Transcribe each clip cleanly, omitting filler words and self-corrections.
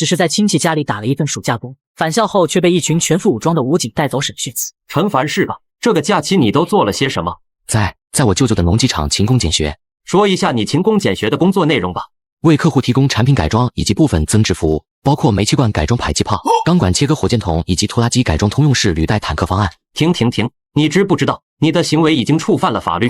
只是在亲戚家里打了一份暑假工，返校后却被一群全副武装的武警带走审讯。陈凡是吧？这个假期你都做了些什么？在我舅舅的农机厂勤工俭学。说一下你勤工俭学的工作内容吧。为客户提供产品改装以及部分增值服务，包括煤气罐改装排气炮、钢管切割火箭筒以及拖拉机改装通用式履带坦克方案。停！你知不知道你的行为已经触犯了法律？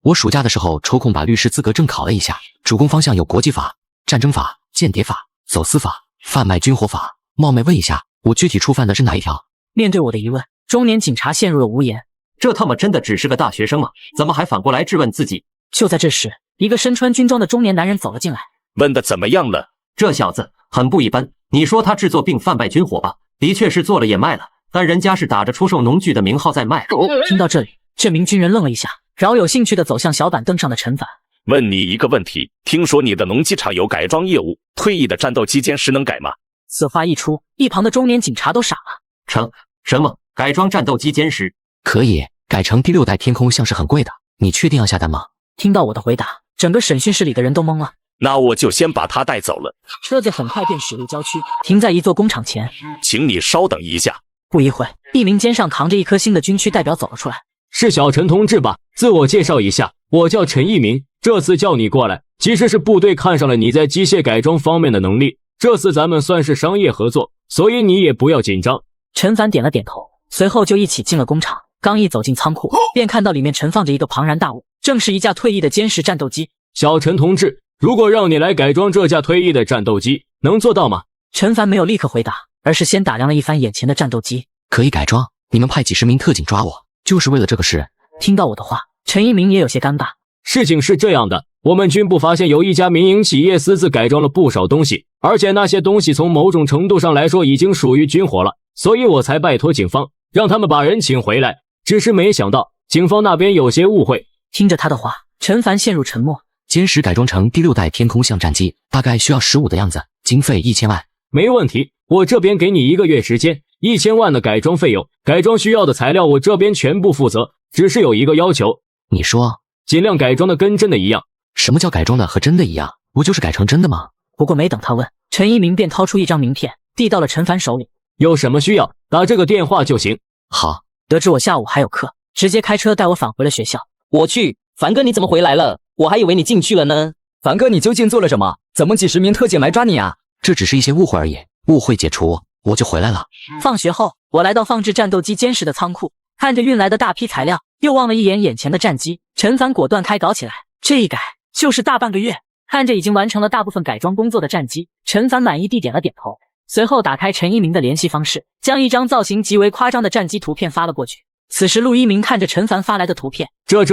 我暑假的时候抽空把律师资格证考了一下，主攻方向有国际法、战争法、间谍法、走私法、贩卖军火法。冒昧问一下，我具体触犯的是哪一条？面对我的疑问，中年警察陷入了无言。这他妈真的只是个大学生吗？怎么还反过来质问自己？就在这时，一个身穿军装的中年男人走了进来。问的怎么样了？这小子很不一般。你说他制作并贩卖军火吧，的确是做了也卖了，但人家是打着出售农具的名号在卖。听到这里，这名军人愣了一下，饶有兴趣地走向小板凳上的陈凡。问你一个问题，听说你的农机厂有改装业务，退役的战斗机监师能改吗？此话一出，一旁的中年警察都傻了。什么改装战斗机监师？可以改成第6代天空，像是很贵的，你确定要下单吗？听到我的回答，整个审讯室里的人都懵了。那我就先把他带走了。车子很快便驶入郊区，停在一座工厂前。请你稍等一下。不一会，一名肩上扛着一颗星的军区代表走了出来。是小陈同志吧？自我介绍一下，我叫陈一鸣，这次叫你过来，其实是部队看上了你在机械改装方面的能力，这次咱们算是商业合作，所以你也不要紧张。陈凡点了点头，随后就一起进了工厂。刚一走进仓库，便看到里面盛放着一个庞然大物，正是一架退役的歼10战斗机。小陈同志，如果让你来改装这架退役的战斗机，能做到吗？陈凡没有立刻回答，而是先打量了一番眼前的战斗机。可以改装，你们派几十名特警抓我，就是为了这个事。听到我的话，陈一鸣也有些尴尬。事情是这样的，我们军部发现有一家民营企业私自改装了不少东西，而且那些东西从某种程度上来说已经属于军火了，所以我才拜托警方让他们把人请回来。只是没想到警方那边有些误会。听着他的话，陈凡陷入沉默。歼10改装成第6代天空像战机，大概需要15的样子，经费1000万。没问题，我这边给你1个月时间，1000万的改装费用，改装需要的材料我这边全部负责，只是有一个要求。你说？尽量改装的跟真的一样。什么叫改装的和真的一样？不就是改成真的吗？不过没等他问，陈一鸣便掏出一张名片，递到了陈凡手里。有什么需要，打这个电话就行。好。得知我下午还有课，直接开车带我返回了学校。我去，凡哥你怎么回来了？我还以为你进去了呢。凡哥，你究竟做了什么？怎么几十名特警来抓你啊？这只是一些误会而已，误会解除，我就回来了。放学后，我来到放置战斗机歼10的仓库，看着运来的大批材料，又望了一眼眼前的战机，陈凡果断开搞起来。这一改就是大半个月。看着已经完成了大部分改装工作的战机，陈凡满意地点了点头。随后打开陈一鸣的联系方式，将一张造型极为夸张的战机图片发了过去。此时陆一鸣看着陈凡发来的图片，这，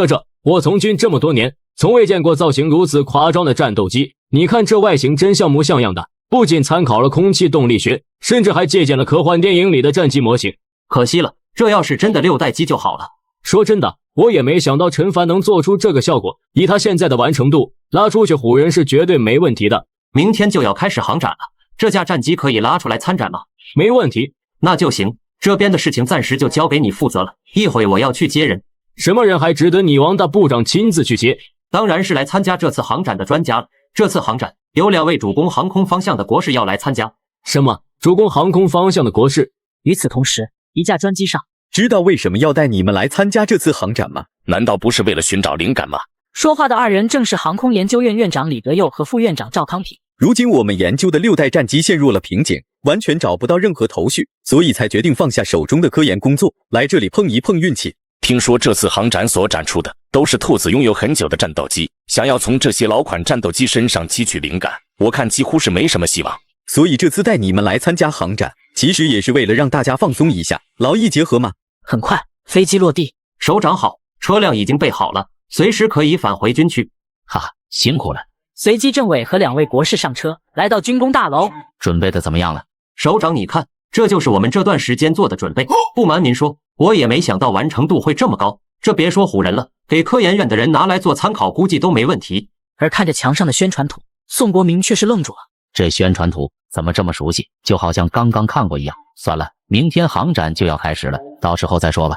我从军这么多年，从未见过造型如此夸张的战斗机。你看这外形真像模像样的，不仅参考了空气动力学，甚至还借鉴了科幻电影里的战机模型。可惜了，这要是真的6代机就好了。说真的，我也没想到陈凡能做出这个效果，以他现在的完成度，拉出去唬人是绝对没问题的。明天就要开始航展了，这架战机可以拉出来参展吗？没问题。那就行，这边的事情暂时就交给你负责了，一会我要去接人。什么人还值得你王大部长亲自去接？当然是来参加这次航展的专家了。这次航展有2位主攻航空方向的国士要来参加。什么？主攻航空方向的国士？与此同时，一架专机上，知道为什么要带你们来参加这次航展吗？难道不是为了寻找灵感吗？说话的二人正是航空研究院院长李德佑和副院长赵康平。如今我们研究的6代战机陷入了瓶颈，完全找不到任何头绪，所以才决定放下手中的科研工作，来这里碰一碰运气。听说这次航展所展出的都是兔子拥有很久的战斗机，想要从这些老款战斗机身上汲取灵感，我看几乎是没什么希望。所以这次带你们来参加航展，其实也是为了让大家放松一下，劳逸结合嘛。很快，飞机落地。首长好，车辆已经备好了，随时可以返回军区。哈，辛苦了。随即政委和2位国士上车，来到军工大楼。准备的怎么样了？首长你看，这就是我们这段时间做的准备。不瞒您说，我也没想到完成度会这么高，这别说唬人了，给科研院的人拿来做参考估计都没问题。而看着墙上的宣传图，宋国明却是愣住了。这宣传图怎么这么熟悉，就好像刚刚看过一样。算了，明天航展就要开始了，到时候再说吧。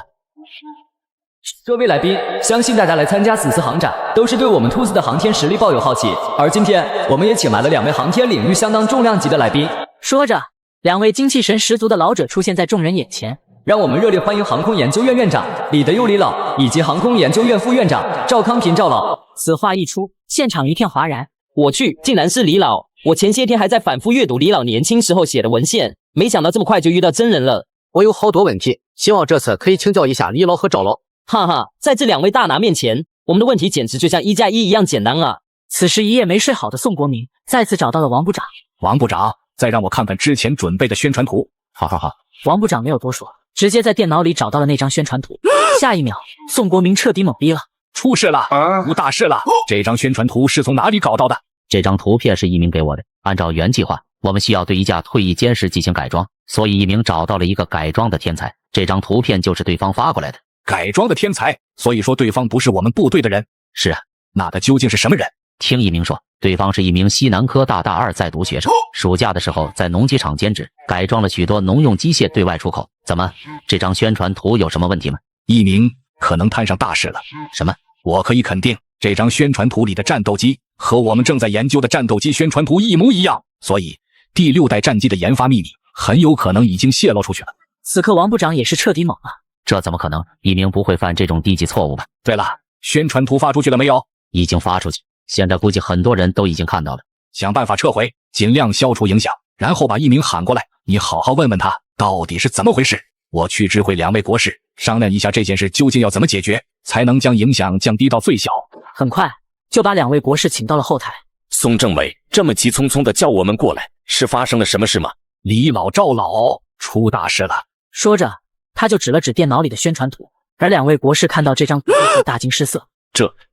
各位来宾，相信大家来参加此次航展，都是对我们兔子的航天实力抱有好奇。而今天，我们也请来了2位航天领域相当重量级的来宾，说着，两位精气神十足的老者出现在众人眼前。让我们热烈欢迎航空研究院院长李德佑李老以及航空研究院副院长赵康平赵老。此话一出，现场一片哗然。我去，竟然是李老！我前些天还在反复阅读李老年轻时候写的文献，没想到这么快就遇到真人了。我有好多问题，希望这次可以请教一下李老和赵老。哈哈，在这两位大拿面前，我们的问题简直就像1+1一样简单啊！此时一夜没睡好的宋国明再次找到了王部长。王部长，再让我看看之前准备的宣传图。好好好。王部长没有多说，直接在电脑里找到了那张宣传图。下一秒，宋国明彻底懵逼了，出事了，出大事了！这张宣传图是从哪里搞到的？这张图片是一鸣给我的。按照原计划，我们需要对一架退役歼十进行改装，所以一鸣找到了一个改装的天才。这张图片就是对方发过来的。改装的天才，所以说对方不是我们部队的人。是啊，那他究竟是什么人？听一鸣说，对方是一名西南科大大2在读学生，暑假的时候在农机厂兼职，改装了许多农用机械对外出口。怎么，这张宣传图有什么问题吗？一鸣可能摊上大事了。什么？我可以肯定，这张宣传图里的战斗机和我们正在研究的战斗机宣传图一模一样，所以第6代战机的研发秘密很有可能已经泄露出去了。此刻王部长也是彻底懵了，这怎么可能？一鸣不会犯这种低级错误吧？对了，宣传图发出去了没有？已经发出去，现在估计很多人都已经看到了。想办法撤回，尽量消除影响，然后把一鸣喊过来，你好好问问他到底是怎么回事。我去知会两位国士，商量一下这件事究竟要怎么解决，才能将影响降低到最小。很快就把两位国士请到了后台。宋政委这么急匆匆的叫我们过来，是发生了什么事吗？李老赵老出大事了。说着，他就指了指电脑里的宣传图，而两位国士看到这张图后大惊失色。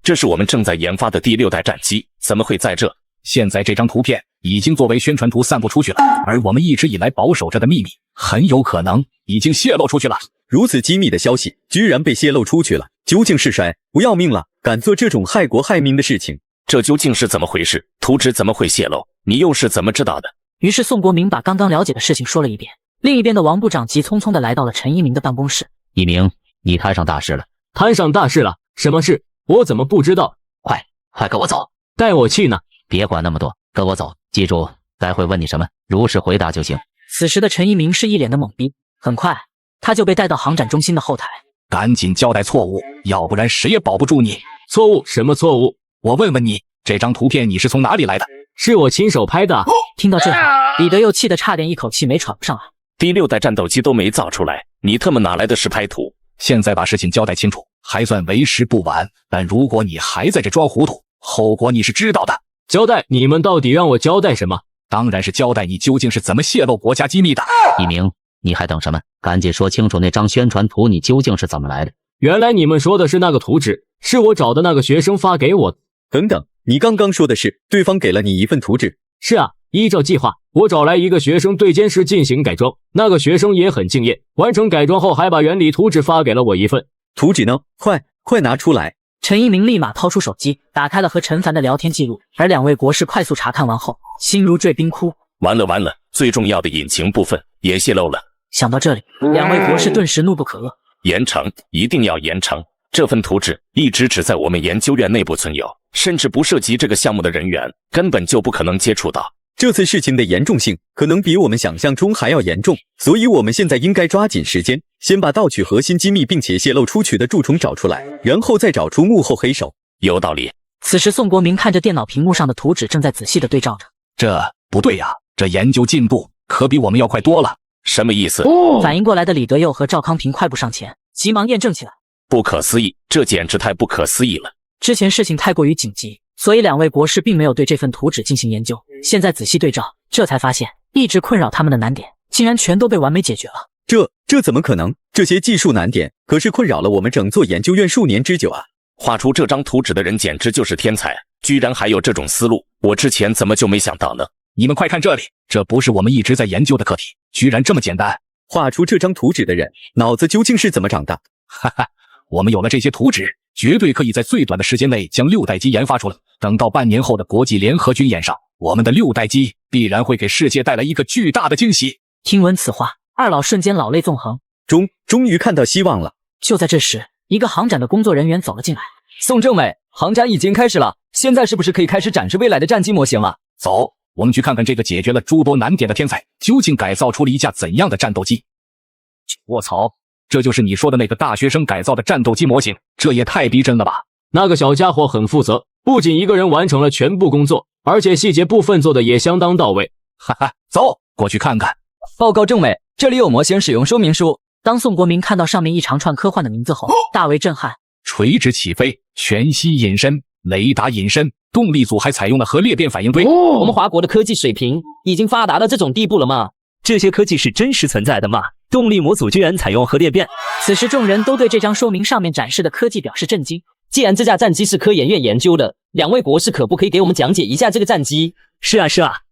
这是我们正在研发的第6代战机，怎么会在这？现在这张图片已经作为宣传图散布出去了，而我们一直以来保守着的秘密，很有可能已经泄露出去了。如此机密的消息居然被泄露出去了，究竟是谁不要命了，敢做这种害国害民的事情？这究竟是怎么回事？图纸怎么会泄露？你又是怎么知道的？于是宋国明把刚刚了解的事情说了一遍。另一边的王部长急匆匆地来到了陈一鸣的办公室。一鸣，你摊上大事了。摊上大事了？什么事？我怎么不知道？快跟我走！带我去呢？别管那么多，跟我走。记住，待会问你什么，如实回答就行。此时的陈一鸣是一脸的懵逼，很快他就被带到航展中心的后台。赶紧交代错误，要不然谁也保不住你。错误？什么错误？我问问你，这张图片你是从哪里来的？是我亲手拍的。听到这话，李德又气得差点一口气没喘不上来。第6代战斗机都没造出来，你特么哪来的实拍图？现在把事情交代清楚，还算为时不晚。但如果你还在这装糊涂，后果你是知道的。交代？你们到底让我交代什么？当然是交代你究竟是怎么泄露国家机密的。一鸣，你还等什么？赶紧说清楚那张宣传图你究竟是怎么来的？原来你们说的是那个图纸，是我找的那个学生发给我的。等等，你刚刚说的是对方给了你一份图纸？是啊，依照计划，我找来一个学生对歼十进行改装，那个学生也很敬业，完成改装后还把原理图纸发给了我一份。图纸呢？快拿出来！陈一鸣立马掏出手机，打开了和陈凡的聊天记录，而两位国士快速查看完后，心如坠冰窟。完了，最重要的引擎部分也泄露了。想到这里，两位国士顿时怒不可遏。严惩，一定要严惩！这份图纸一直只在我们研究院内部存有，甚至不涉及这个项目的人员，根本就不可能接触到。这次事情的严重性可能比我们想象中还要严重，所以我们现在应该抓紧时间，先把盗取核心机密并且泄露出去的蛀虫找出来，然后再找出幕后黑手。有道理。此时宋国明看着电脑屏幕上的图纸，正在仔细的对照着。这不对呀，这研究进度可比我们要快多了。什么意思？反应过来的李德佑和赵康平快步上前，急忙验证起来。不可思议，这简直太不可思议了。之前事情太过于紧急，所以两位国士并没有对这份图纸进行研究。现在仔细对照，这才发现一直困扰他们的难点，竟然全都被完美解决了。这怎么可能？这些技术难点可是困扰了我们整座研究院数年之久啊！画出这张图纸的人简直就是天才，居然还有这种思路，我之前怎么就没想到呢？你们快看这里，这不是我们一直在研究的课题，居然这么简单！画出这张图纸的人脑子究竟是怎么长的？哈哈，我们有了这些图纸，绝对可以在最短的时间内将6代机研发出来。等到半年后的国际联合军演上，我们的6代机必然会给世界带来一个巨大的惊喜。听闻此话，二老瞬间老泪纵横，终于看到希望了。就在这时，一个航展的工作人员走了进来。宋政委，航展已经开始了，现在是不是可以开始展示未来的战机模型了？走，我们去看看这个解决了诸多难点的天才究竟改造出了一架怎样的战斗机。卧槽，这就是你说的那个大学生改造的战斗机模型，这也太逼真了吧！那个小家伙很负责，不仅一个人完成了全部工作，而且细节部分做的也相当到位。哈哈，走，过去看看。报告政委，这里有模型使用说明书。当宋国明看到上面一长串科幻的名字后，大为震撼。垂直起飞、全息隐身、雷达隐身，动力组还采用了核裂变反应堆。我们华国的科技水平已经发达到这种地步了吗？这些科技是真实存在的吗？动力模组居然采用核裂变。此时众人都对这张说明上面展示的科技表示震惊。既然这架战机是科研院研究的，两位博士可不可以给我们讲解一下这个战机？是啊，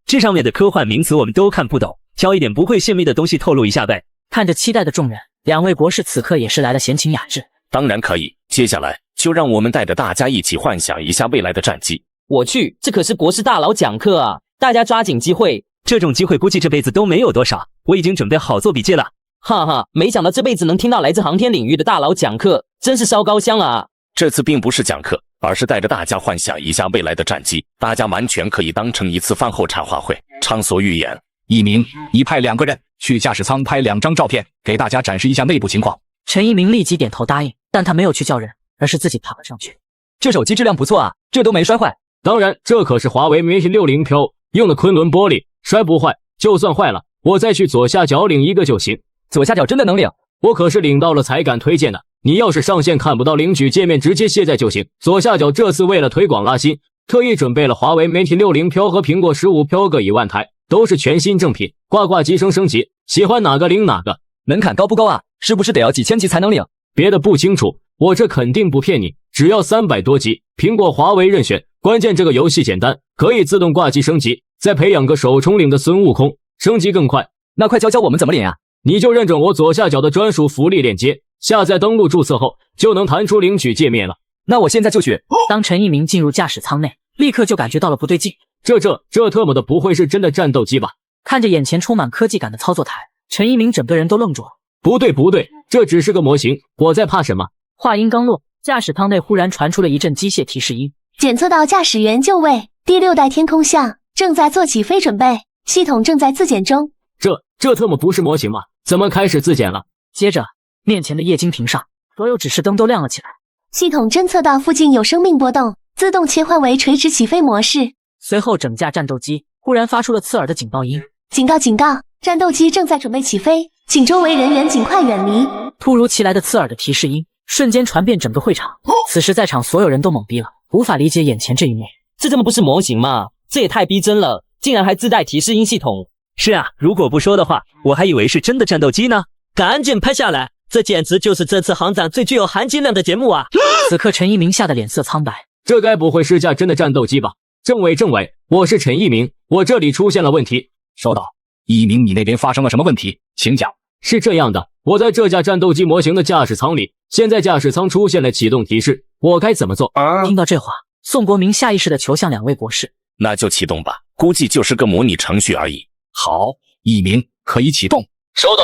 这上面的科幻名词我们都看不懂，挑一点不会泄密的东西透露一下呗。看着期待的众人，两位博士此刻也是来了闲情雅致。当然可以，接下来就让我们带着大家一起幻想一下未来的战机。我去，这可是国师大佬讲课啊，大家抓紧机会。这种机会估计这辈子都没有多少，我已经准备好做笔记了。哈哈，没想到这辈子能听到来自航天领域的大佬讲课，真是烧高香了啊！这次并不是讲课，而是带着大家幻想一下未来的战机，大家完全可以当成一次饭后茶话会，畅所欲言。一鸣，你派2个人去驾驶舱拍2张照片，给大家展示一下内部情况。陈一鸣立即点头答应，但他没有去叫人，而是自己爬了上去。这手机质量不错啊，这都没摔坏。当然，这可是华为 Mate 60 Pro 用的昆仑玻璃，摔不坏，就算坏了，我再去左下角领一个就行。左下角真的能领？我可是领到了才敢推荐的。你要是上线看不到领取界面，直接卸载就行。左下角这次为了推广拉新，特意准备了华为 Mate 60 Pro 和苹果15 Pro 各1万台，都是全新正品，挂机升级，喜欢哪个领哪个。门槛高不高啊？是不是得要几千级才能领？别的不清楚，我这肯定不骗你，只要300多级，苹果华为任选。关键这个游戏简单，可以自动挂机升级，再培养个手冲领的孙悟空，升级更快。那快教教我们怎么领啊？你就认准我左下角的专属福利链接，下载登录注册后就能弹出领取界面了。那我现在就去。当陈一鸣进入驾驶舱内，立刻就感觉到了不对劲。这特么的不会是真的战斗机吧？看着眼前充满科技感的操作台，陈一鸣整个人都愣住了。不对，这只是个模型，我在怕什么？话音刚落，驾驶舱内忽然传出了一阵机械提示音。检测到驾驶员就位，第6代天空象正在做起飞准备，系统正在自检中。这特么不是模型吗？怎么开始自检了？接着，面前的液晶屏上，所有指示灯都亮了起来。系统侦测到附近有生命波动，自动切换为垂直起飞模式。随后，整架战斗机忽然发出了刺耳的警报音：警告！战斗机正在准备起飞，请周围人员尽快远离。突如其来的刺耳的提示音瞬间传遍整个会场。此时，在场所有人都懵逼了，无法理解眼前这一幕。这根本不是模型嘛，这也太逼真了，竟然还自带提示音系统。是啊，如果不说的话，我还以为是真的战斗机呢。赶紧拍下来，这简直就是这次航展最具有含金量的节目啊！此刻陈一鸣吓得脸色苍白，这该不会是架真的战斗机吧？政委，我是陈一鸣，我这里出现了问题。收到。一鸣，你那边发生了什么问题？请讲。是这样的，我在这架战斗机模型的驾驶舱里，现在驾驶舱出现了启动提示，我该怎么做？听到这话，宋国明下意识地求向两位博士。那就启动吧，估计就是个模拟程序而已。好，一鸣可以启动。收到。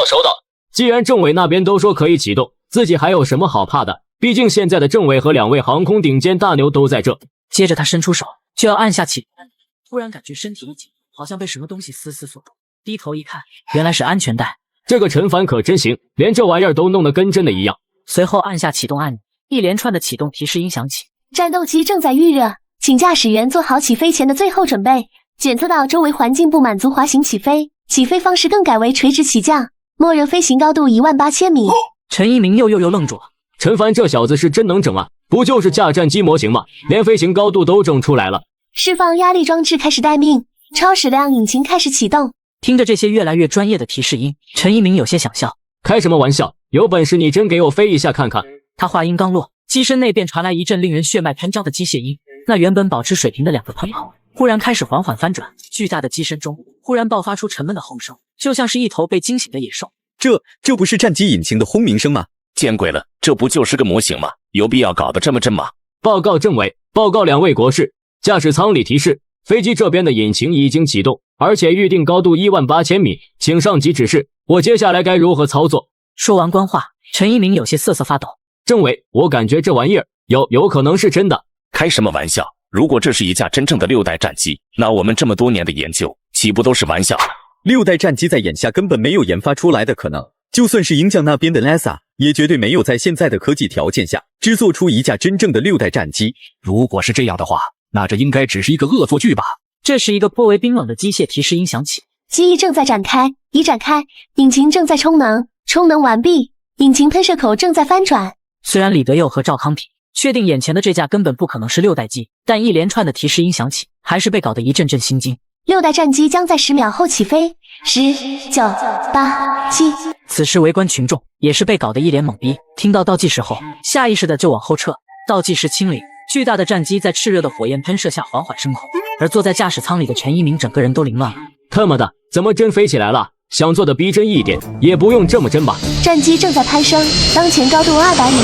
既然政委那边都说可以启动，自己还有什么好怕的？毕竟现在的政委和2位航空顶尖大牛都在这。接着他伸出手就要按下启动按钮，突然感觉身体一紧，好像被什么东西死死锁住。低头一看，原来是安全带。这个陈凡可真行，连这玩意儿都弄得跟真的一样。随后按下启动按钮，一连串的启动提示音响起。战斗机正在预热，请驾驶员做好起飞前的最后准备。检测到周围环境不满足滑行起飞，起飞方式更改为垂直起降，默认飞行高度18000米。陈一鸣又愣住了。陈凡这小子是真能整啊，不就是架战机模型吗？连飞行高度都整出来了。释放压力装置开始待命，超矢量引擎开始启动。听着这些越来越专业的提示音，陈一鸣有些想笑。开什么玩笑，有本事你真给我飞一下看看。他话音刚落，机身内便传来一阵令人血脉喷张的机械音。那原本保持水平的2个喷口忽然开始缓缓翻转，巨大的机身中忽然爆发出沉闷的吼声，就像是一头被惊醒的野兽。这不是战机引擎的轰鸣声吗？见鬼了，这不就是个模型吗？有必要搞得这么真吗？报告政委，报告2位国士，驾驶舱里提示，飞机这边的引擎已经启动，而且预定高度18000米，请上级指示，我接下来该如何操作？说完官话，陈一鸣有些瑟瑟发抖。政委，我感觉这玩意儿有可能是真的。开什么玩笑，如果这是一架真正的6代战机，那我们这么多年的研究岂不都是玩笑了？6代战机在眼下根本没有研发出来的可能，就算是鹰将那边的 NASA， 也绝对没有在现在的科技条件下制作出一架真正的6代战机。如果是这样的话，那这应该只是一个恶作剧吧？这时，一个颇为冰冷的机械提示音响起：机翼正在展开，已展开；引擎正在充能，充能完毕；引擎喷射口正在翻转。虽然李德佑和赵康平确定眼前的这架根本不可能是6代机，但一连串的提示音响起，还是被搞得一阵阵心惊。6代战机将在10秒后起飞，10、9、8、7。此时围观群众也是被搞得一脸懵逼，听到倒计时后，下意识的就往后撤。倒计时清零，巨大的战机在炽热的火焰喷射下缓缓升空，而坐在驾驶舱里的陈一鸣整个人都凌乱了。他妈的，怎么真飞起来了？想做的逼真一点，也不用这么真吧。战机正在攀升，当前高度200米。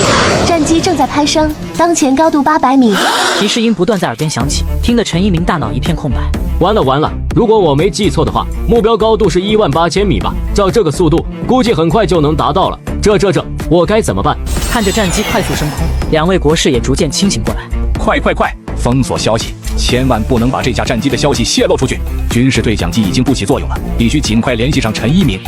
战机正在攀升，当前高度800米。提示音不断在耳边响起，听得陈一鸣大脑一片空白。完了完了，如果我没记错的话，目标高度是18000米吧？照这个速度，估计很快就能达到了。这，我该怎么办？看着战机快速升空，两位国士也逐渐清醒过来。快！封锁消息，千万不能把这架战机的消息泄露出去。军事对讲机已经不起作用了，必须尽快联系上陈一鸣。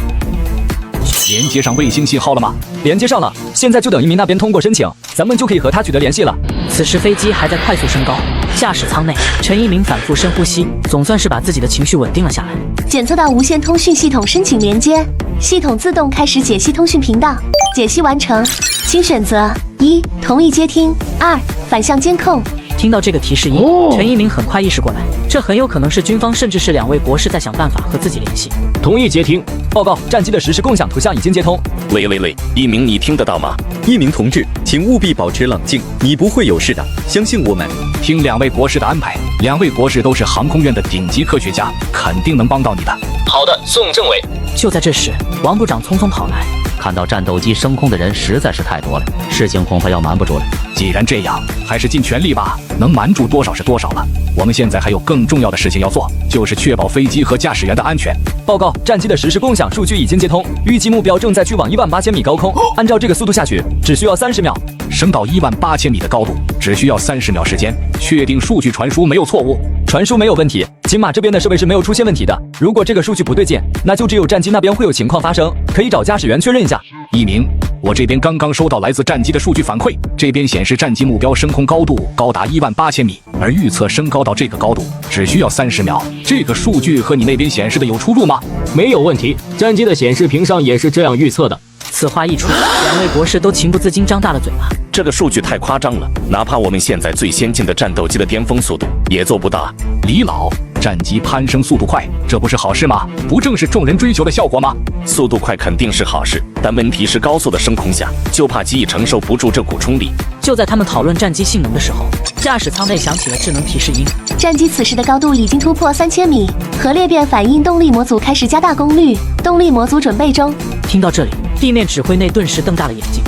连接上卫星信号了吗？连接上了，现在就等一鸣那边通过申请，咱们就可以和他取得联系了。此时飞机还在快速升高，驾驶舱内，陈一鸣反复深呼吸，总算是把自己的情绪稳定了下来。检测到无线通讯系统申请连接，系统自动开始解析通讯频道，解析完成，请选择1. 同意接听，2. 反向监控。听到这个提示音，陈一鸣很快意识过来，这很有可能是军方甚至是两位国士在想办法和自己联系。同意接听，报告，战机的实时共享图像已经接通。喂，一鸣，你听得到吗？一鸣同志，请务必保持冷静，你不会有事的，相信我们。听两位国士的安排，两位国士都是航空院的顶级科学家，肯定能帮到你的。好的，宋政委。就在这时，王部长匆匆跑来。看到战斗机升空的人实在是太多了，事情恐怕要瞒不住了。既然这样，还是尽全力吧，能瞒住多少是多少了。我们现在还有更重要的事情要做，就是确保飞机和驾驶员的安全。报告，战机的实时共享数据已经接通，预计目标正在去往18000米高空，按照这个速度下去，只需要30秒。升到18000米的高度，只需要30秒时间。确定数据传输没有错误？传输没有问题，金马这边的设备是没有出现问题的。如果这个数据不对劲，那就只有战机那边会有情况发生，可以找驾驶员确认一下。一鸣，我这边刚刚收到来自战机的数据反馈，这边显示战机目标升空高度高达18000米，而预测升高到这个高度只需要30秒。这个数据和你那边显示的有出入吗？没有问题，战机的显示屏上也是这样预测的。此话一出，两位博士都情不自禁张大了嘴巴。这个数据太夸张了，哪怕我们现在最先进的战斗机的巅峰速度也做不到啊！李老，战机攀升速度快，这不是好事吗？不正是众人追求的效果吗？速度快肯定是好事，但问题是高速的升空下，就怕机翼承受不住这股冲力。就在他们讨论战机性能的时候，驾驶舱内响起了智能提示音。战机此时的高度已经突破3000米，核裂变反应动力模组开始加大功率，动力模组准备中。听到这里，地面指挥内顿时瞪大了眼睛。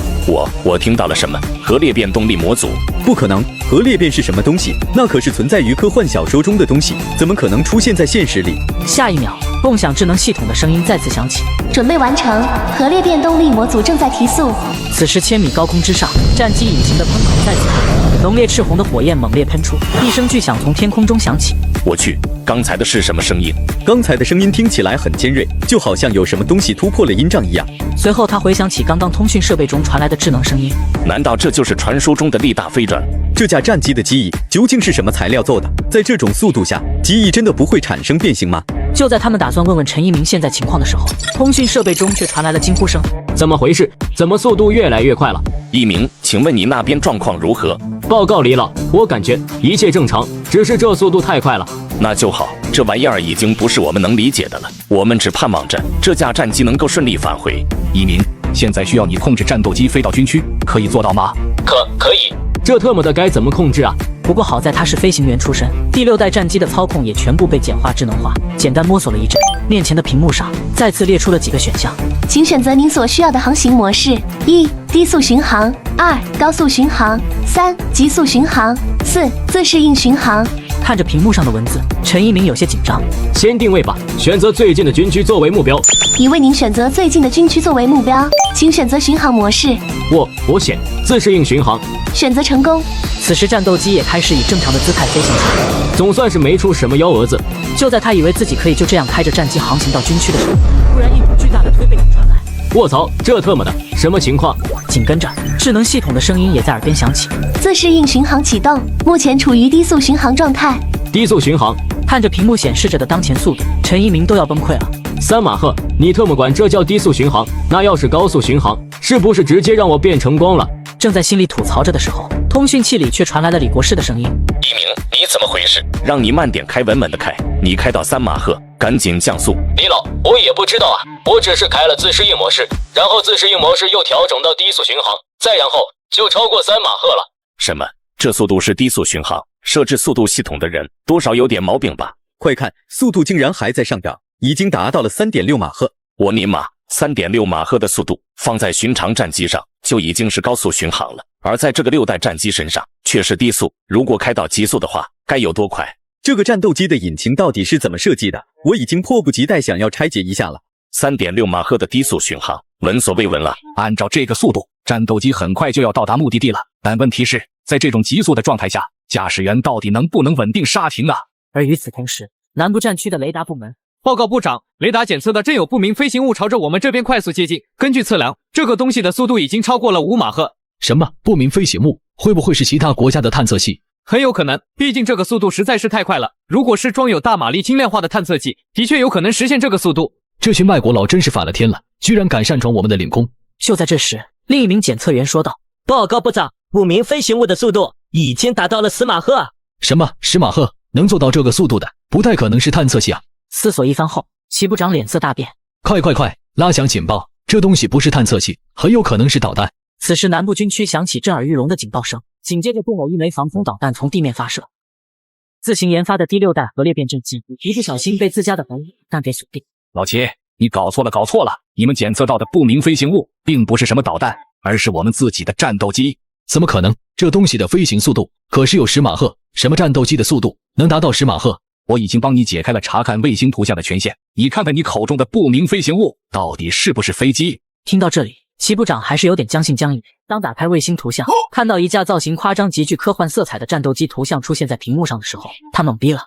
我听到了什么？核裂变动力模组？不可能！核裂变是什么东西？那可是存在于科幻小说中的东西，怎么可能出现在现实里？下一秒，共享智能系统的声音再次响起。准备完成，核裂变动力模组正在提速。此时1000米高空之上，战机引擎的喷口再次开启，浓烈赤红的火焰猛烈喷出，一声巨响从天空中响起。我去，刚才的是什么声音？刚才的声音听起来很尖锐，就好像有什么东西突破了音障一样。随后他回想起刚刚通讯设备中传来的智能声音，难道这就是传说中的力大飞转？这架战机的机翼究竟是什么材料做的？在这种速度下，机翼真的不会产生变形吗？就在他们打算问问陈一鸣现在情况的时候，通讯设备中却传来了惊呼声。怎么回事？怎么速度越来越快了？一鸣，请问你那边状况如何？报告李老，我感觉一切正常，只是这速度太快了。那就好，这玩意儿已经不是我们能理解的了，我们只盼望着这架战机能够顺利返回。一鸣，现在需要你控制战斗机飞到军区，可以做到吗？可以。这特么的该怎么控制啊？不过好在他是飞行员出身，第6代战机的操控也全部被简化智能化。简单摸索了一阵，面前的屏幕上再次列出了几个选项，请选择您所需要的航行模式：1. 低速巡航；2. 高速巡航；3. 极速巡航；4. 自适应巡航。看着屏幕上的文字，陈一鸣有些紧张。先定位吧，选择最近的军区作为目标。已为您选择最近的军区作为目标，请选择巡航模式。我选自适应巡航。选择成功。此时战斗机也开始以正常的姿态飞行起来，总算是没出什么幺蛾子。就在他以为自己可以就这样开着战机航行到军区的时候，突然一股巨大的推背感传来。卧槽，这特么的什么情况？紧跟着，智能系统的声音也在耳边响起：自适应巡航启动，目前处于低速巡航状态。低速巡航。看着屏幕显示着的当前速度，陈一鸣都要崩溃了。3马赫，你特么管这叫低速巡航？那要是高速巡航，是不是直接让我变成光了？正在心里吐槽着的时候，通讯器里却传来了李国士的声音：一鸣，你怎么回事？让你慢点开，稳稳的开，你开到3马赫，赶紧降速。李老，我也不知道啊，我只是开了自适应模式，然后自适应模式又调整到低速巡航，再然后就超过3马赫了。什么？这速度是低速巡航？设置速度系统的人多少有点毛病吧？快看，速度竟然还在上涨，已经达到了3.6马赫。我尼玛，3.6马赫的速度放在寻常战机上就已经是高速巡航了，而在这个6代战机身上却是低速。如果开到极速的话，该有多快？这个战斗机的引擎到底是怎么设计的？我已经迫不及待想要拆解一下了。3.6马赫的低速巡航，闻所未闻了。按照这个速度，战斗机很快就要到达目的地了。但问题是，在这种急速的状态下，驾驶员到底能不能稳定刹停啊？而与此同时，南部战区的雷达部门报告部长，雷达检测到真有不明飞行物朝着我们这边快速接近。根据测量，这个东西的速度已经超过了5马赫。什么不明飞行物？会不会是其他国家的探测器？很有可能，毕竟这个速度实在是太快了。如果是装有大马力轻量化的探测器，的确有可能实现这个速度。这群卖国佬真是反了天了，居然敢擅闯我们的领空！就在这时，另一名检测员说道：“报告部长，不明飞行物的速度已经达到了10马赫啊！”什么10马赫？能做到这个速度的，不太可能是探测器啊！思索一番后，齐部长脸色大变：“快，拉响警报！这东西不是探测器，很有可能是导弹！”此时，南部军区响起震耳欲聋的警报声，紧接着共有1枚防空导弹从地面发射。自行研发的第6代核裂变阵机一不小心被自家的防空导弹给锁定。老齐，你搞错了！你们检测到的不明飞行物并不是什么导弹，而是我们自己的战斗机。怎么可能？这东西的飞行速度可是有10马赫，什么战斗机的速度能达到10马赫？我已经帮你解开了查看卫星图像的权限，你看看你口中的不明飞行物到底是不是飞机？听到这里，齐部长还是有点将信将疑。当打开卫星图像，看到一架造型夸张、极具科幻色彩的战斗机图像出现在屏幕上的时候，他懵逼了。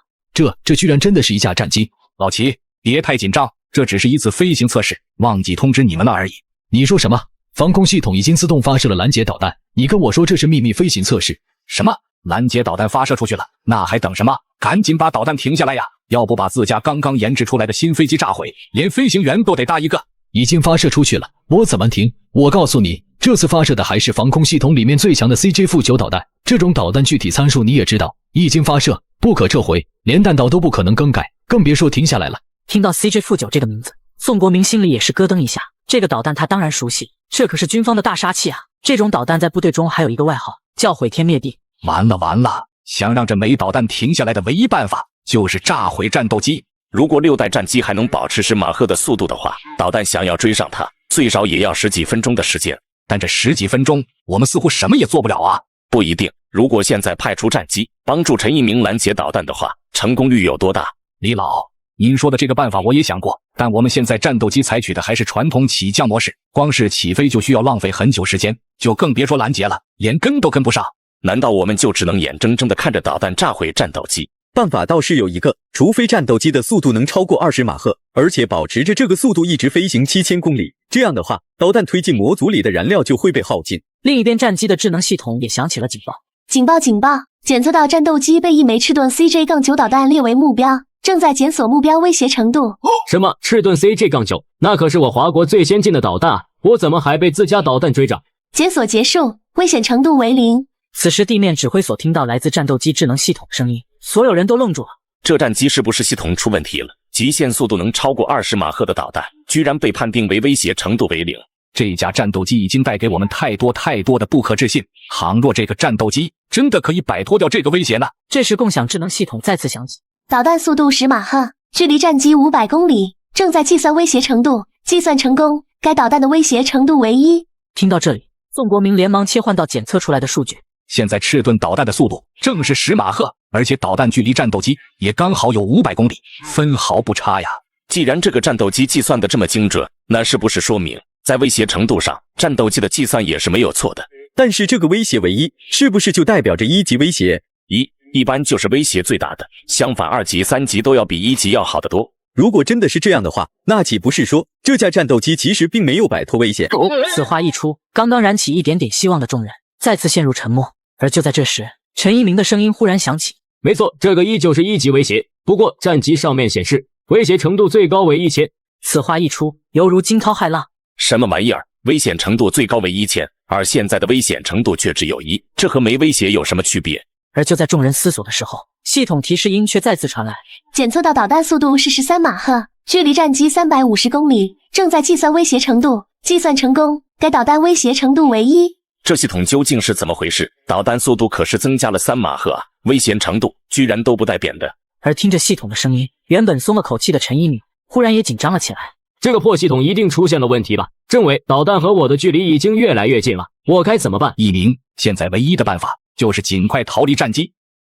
这居然真的是一架战机！老齐，别太紧张，这只是一次飞行测试，忘记通知你们了而已。你说什么？防空系统已经自动发射了拦截导弹，你跟我说这是秘密飞行测试？什么？拦截导弹发射出去了？那还等什么？赶紧把导弹停下来呀！要不把自家刚刚研制出来的新飞机炸毁，连飞行员都得搭一个。已经发射出去了，我怎么停？我告诉你，这次发射的还是防空系统里面最强的 CJ-9导弹。这种导弹具体参数你也知道，一经发射不可撤回，连弹道都不可能更改，更别说停下来了。听到 CJ-9这个名字，宋国明心里也是咯噔一下。这个导弹他当然熟悉，这可是军方的大杀器啊！这种导弹在部队中还有一个外号，叫毁天灭地。完了！想让这枚导弹停下来的唯一办法就是炸毁战斗机。如果6代战机还能保持10马赫的速度的话，导弹想要追上它，最少也要10几分钟的时间。但这10几分钟，我们似乎什么也做不了啊！不一定，如果现在派出战机帮助陈一鸣拦截导弹的话，成功率有多大？李老，您说的这个办法我也想过，但我们现在战斗机采取的还是传统起降模式，光是起飞就需要浪费很久时间，就更别说拦截了，连跟都跟不上。难道我们就只能眼睁睁地看着导弹炸毁战斗机？办法倒是有一个，除非战斗机的速度能超过20马赫，而且保持着这个速度一直飞行7000公里，这样的话，导弹推进模组里的燃料就会被耗尽。另一边，战机的智能系统也响起了警报。警报！检测到战斗机被一枚赤盾 CJ-9导弹列为目标，正在检索目标威胁程度。什么赤盾 CJ-9？那可是我华国最先进的导弹啊！我怎么还被自家导弹追着？检索结束，危险程度为0。此时，地面指挥所听到来自战斗机智能系统的声音，所有人都愣住了。这战机是不是系统出问题了？极限速度能超过20马赫的导弹，居然被判定为威胁程度为0。这架战斗机已经带给我们太多的不可置信。倘若这个战斗机真的可以摆脱掉这个威胁呢？这时，共享智能系统再次响起。导弹速度10马赫，距离战机500公里，正在计算威胁程度。计算成功，该导弹的威胁程度为1。听到这里，宋国明连忙切换到检测出来的数据。现在赤盾导弹的速度正是10马赫，而且导弹距离战斗机也刚好有500公里，分毫不差呀。既然这个战斗机计算的这么精准，那是不是说明在威胁程度上，战斗机的计算也是没有错的？但是这个威胁为1，是不是就代表着1级威胁？一般就是威胁最大的，相反2级、3级都要比1级要好得多。如果真的是这样的话，那岂不是说这架战斗机其实并没有摆脱危险？此话一出，刚刚燃起一点点希望的众人再次陷入沉默。而就在这时，陈一鸣的声音忽然响起：“没错，这个1就是1级威胁，不过战机上面显示威胁程度最高为1000。”此话一出，犹如惊涛骇浪。什么玩意儿？危险程度最高为1000，而现在的危险程度却只有1，这和没威胁有什么区别？而就在众人思索的时候，系统提示音却再次传来：检测到导弹速度是13马赫，距离战机350公里，正在计算威胁程度，计算成功，该导弹威胁程度为1。这系统究竟是怎么回事？导弹速度可是增加了3马赫啊，危险程度居然都不带变的。而听着系统的声音，原本松了口气的陈一鸣忽然也紧张了起来。这个破系统一定出现了问题吧？政委，导弹和我的距离已经越来越近了，我该怎么办？一鸣，现在唯一的办法就是尽快逃离战机。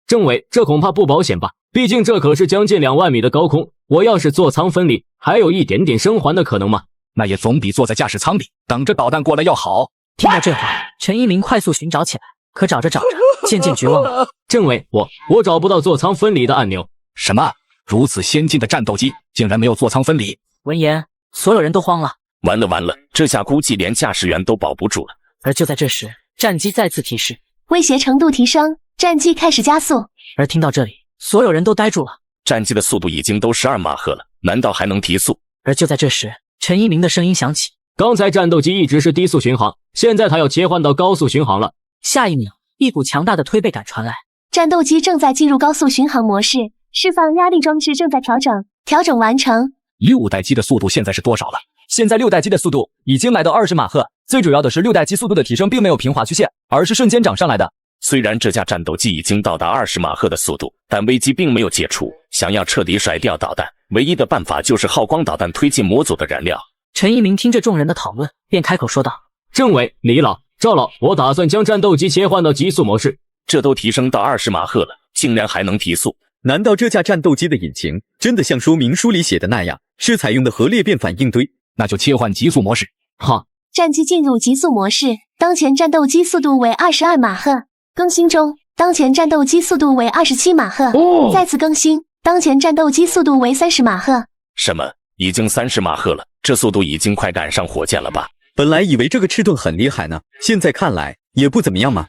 政委，这恐怕不保险吧？毕竟这可是将近2万米的高空，我要是座舱分离，还有一点点生还的可能吗？那也总比坐在驾驶舱里等着导弹过来要好。听到这话，陈一鸣快速寻找起来，可找着找着，渐渐绝望了。政委，我找不到座舱分离的按钮。什么？如此先进的战斗机竟然没有座舱分离？闻言，所有人都慌了。完了，这下估计连驾驶员都保不住了。而就在这时，战机再次提示：威胁程度提升，战机开始加速。而听到这里，所有人都呆住了。战机的速度已经都12马赫了，难道还能提速？而就在这时，陈一鸣的声音响起：刚才战斗机一直是低速巡航，现在它要切换到高速巡航了。下一秒，一股强大的推背感传来，战斗机正在进入高速巡航模式，释放压力装置正在调整，调整完成。6代机的速度现在是多少了？现在6代机的速度已经来到20马赫。最主要的是6代机速度的提升并没有平滑曲线，而是瞬间涨上来的。虽然这架战斗机已经到达20马赫的速度，但危机并没有解除。想要彻底甩掉导弹，唯一的办法就是耗光导弹推进模组的燃料。陈一鸣听着众人的讨论，便开口说道：政委、李老、赵老，我打算将战斗机切换到极速模式。这都提升到20马赫了，竟然还能提速？难道这架战斗机的引擎真的像说明书里写的那样，是采用的核裂变反应堆？那就切换极速模式。好，战机进入极速模式，当前战斗机速度为22马赫。更新中，当前战斗机速度为27马赫。再次更新，当前战斗机速度为30马赫。什么？已经30马赫了？这速度已经快赶上火箭了吧？本来以为这个赤盾很厉害呢，现在看来也不怎么样嘛。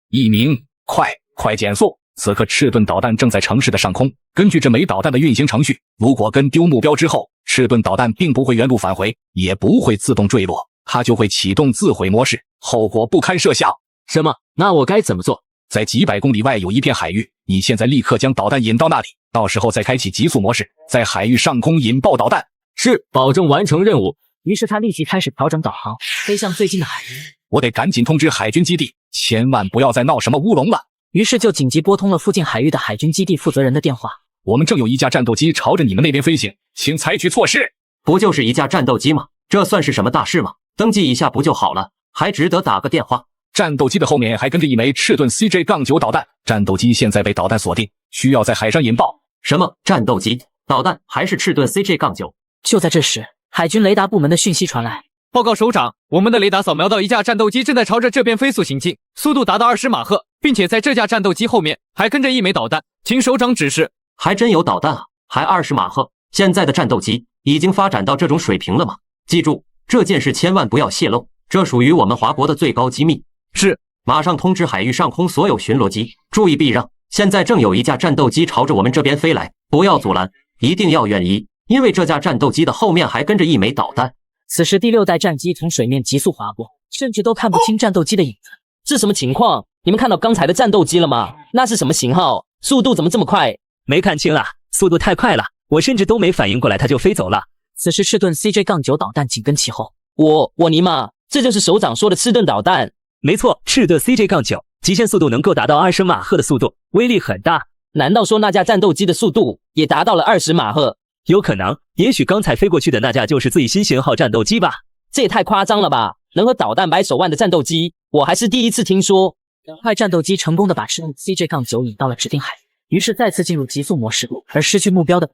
一鸣，快减速！此刻赤盾导弹正在城市的上空，根据这枚导弹的运行程序，如果跟丢目标之后，赤盾导弹并不会原路返回，也不会自动坠落，它就会启动自毁模式，后果不堪设想。什么？那我该怎么做？在几百公里外有一片海域，你现在立刻将导弹引到那里，到时候再开启极速模式，在海域上空引爆导弹。是，保证完成任务。于是他立即开始调整导航，飞向最近的海域。我得赶紧通知海军基地，千万不要再闹什么乌龙了。于是就紧急拨通了附近海域的海军基地负责人的电话。我们正有一架战斗机朝着你们那边飞行，请采取措施。不就是一架战斗机吗？这算是什么大事吗？登记一下不就好了，还值得打个电话？战斗机的后面还跟着一枚赤盾 CJ-9 导弹，战斗机现在被导弹锁定，需要在海上引爆。什么战斗机、导弹还是赤盾 CJ-9？ 就在这时，海军雷达部门的讯息传来：报告首长，我们的雷达扫描到一架战斗机正在朝着这边飞速行进，速度达到20马赫，并且在这架战斗机后面还跟着一枚导弹，请首长指示。还真有导弹啊，还20马赫！现在的战斗机已经发展到这种水平了吗？记住，这件事千万不要泄露，这属于我们华国的最高机密。是，马上通知海域上空所有巡逻机，注意避让。现在正有一架战斗机朝着我们这边飞来，不要阻拦，一定要远移，因为这架战斗机的后面还跟着一枚导弹。此时第6代战机从水面急速划过，甚至都看不清战斗机的影子。这什么情况？你们看到刚才的战斗机了吗？那是什么型号？速度怎么这么快？没看清啦，速度太快了，我甚至都没反应过来，它就飞走了。此时赤盾 CJ-9 导弹紧跟其后。我尼玛，这就是首长说的赤盾导弹。没错，赤盾 CJ-9 极限速度能够达到20马赫的速度，威力很大。难道说那架战斗机的速度也达到了20马赫？有可能，也许刚才飞过去的那架就是最新型号战斗机吧。这也太夸张了吧！能和导弹摆手腕的战斗机，我还是第一次听说。2块战斗机成功的把赤盾 CJ-9 引到了指定海域，于是再次进入极速模式，而失去目标的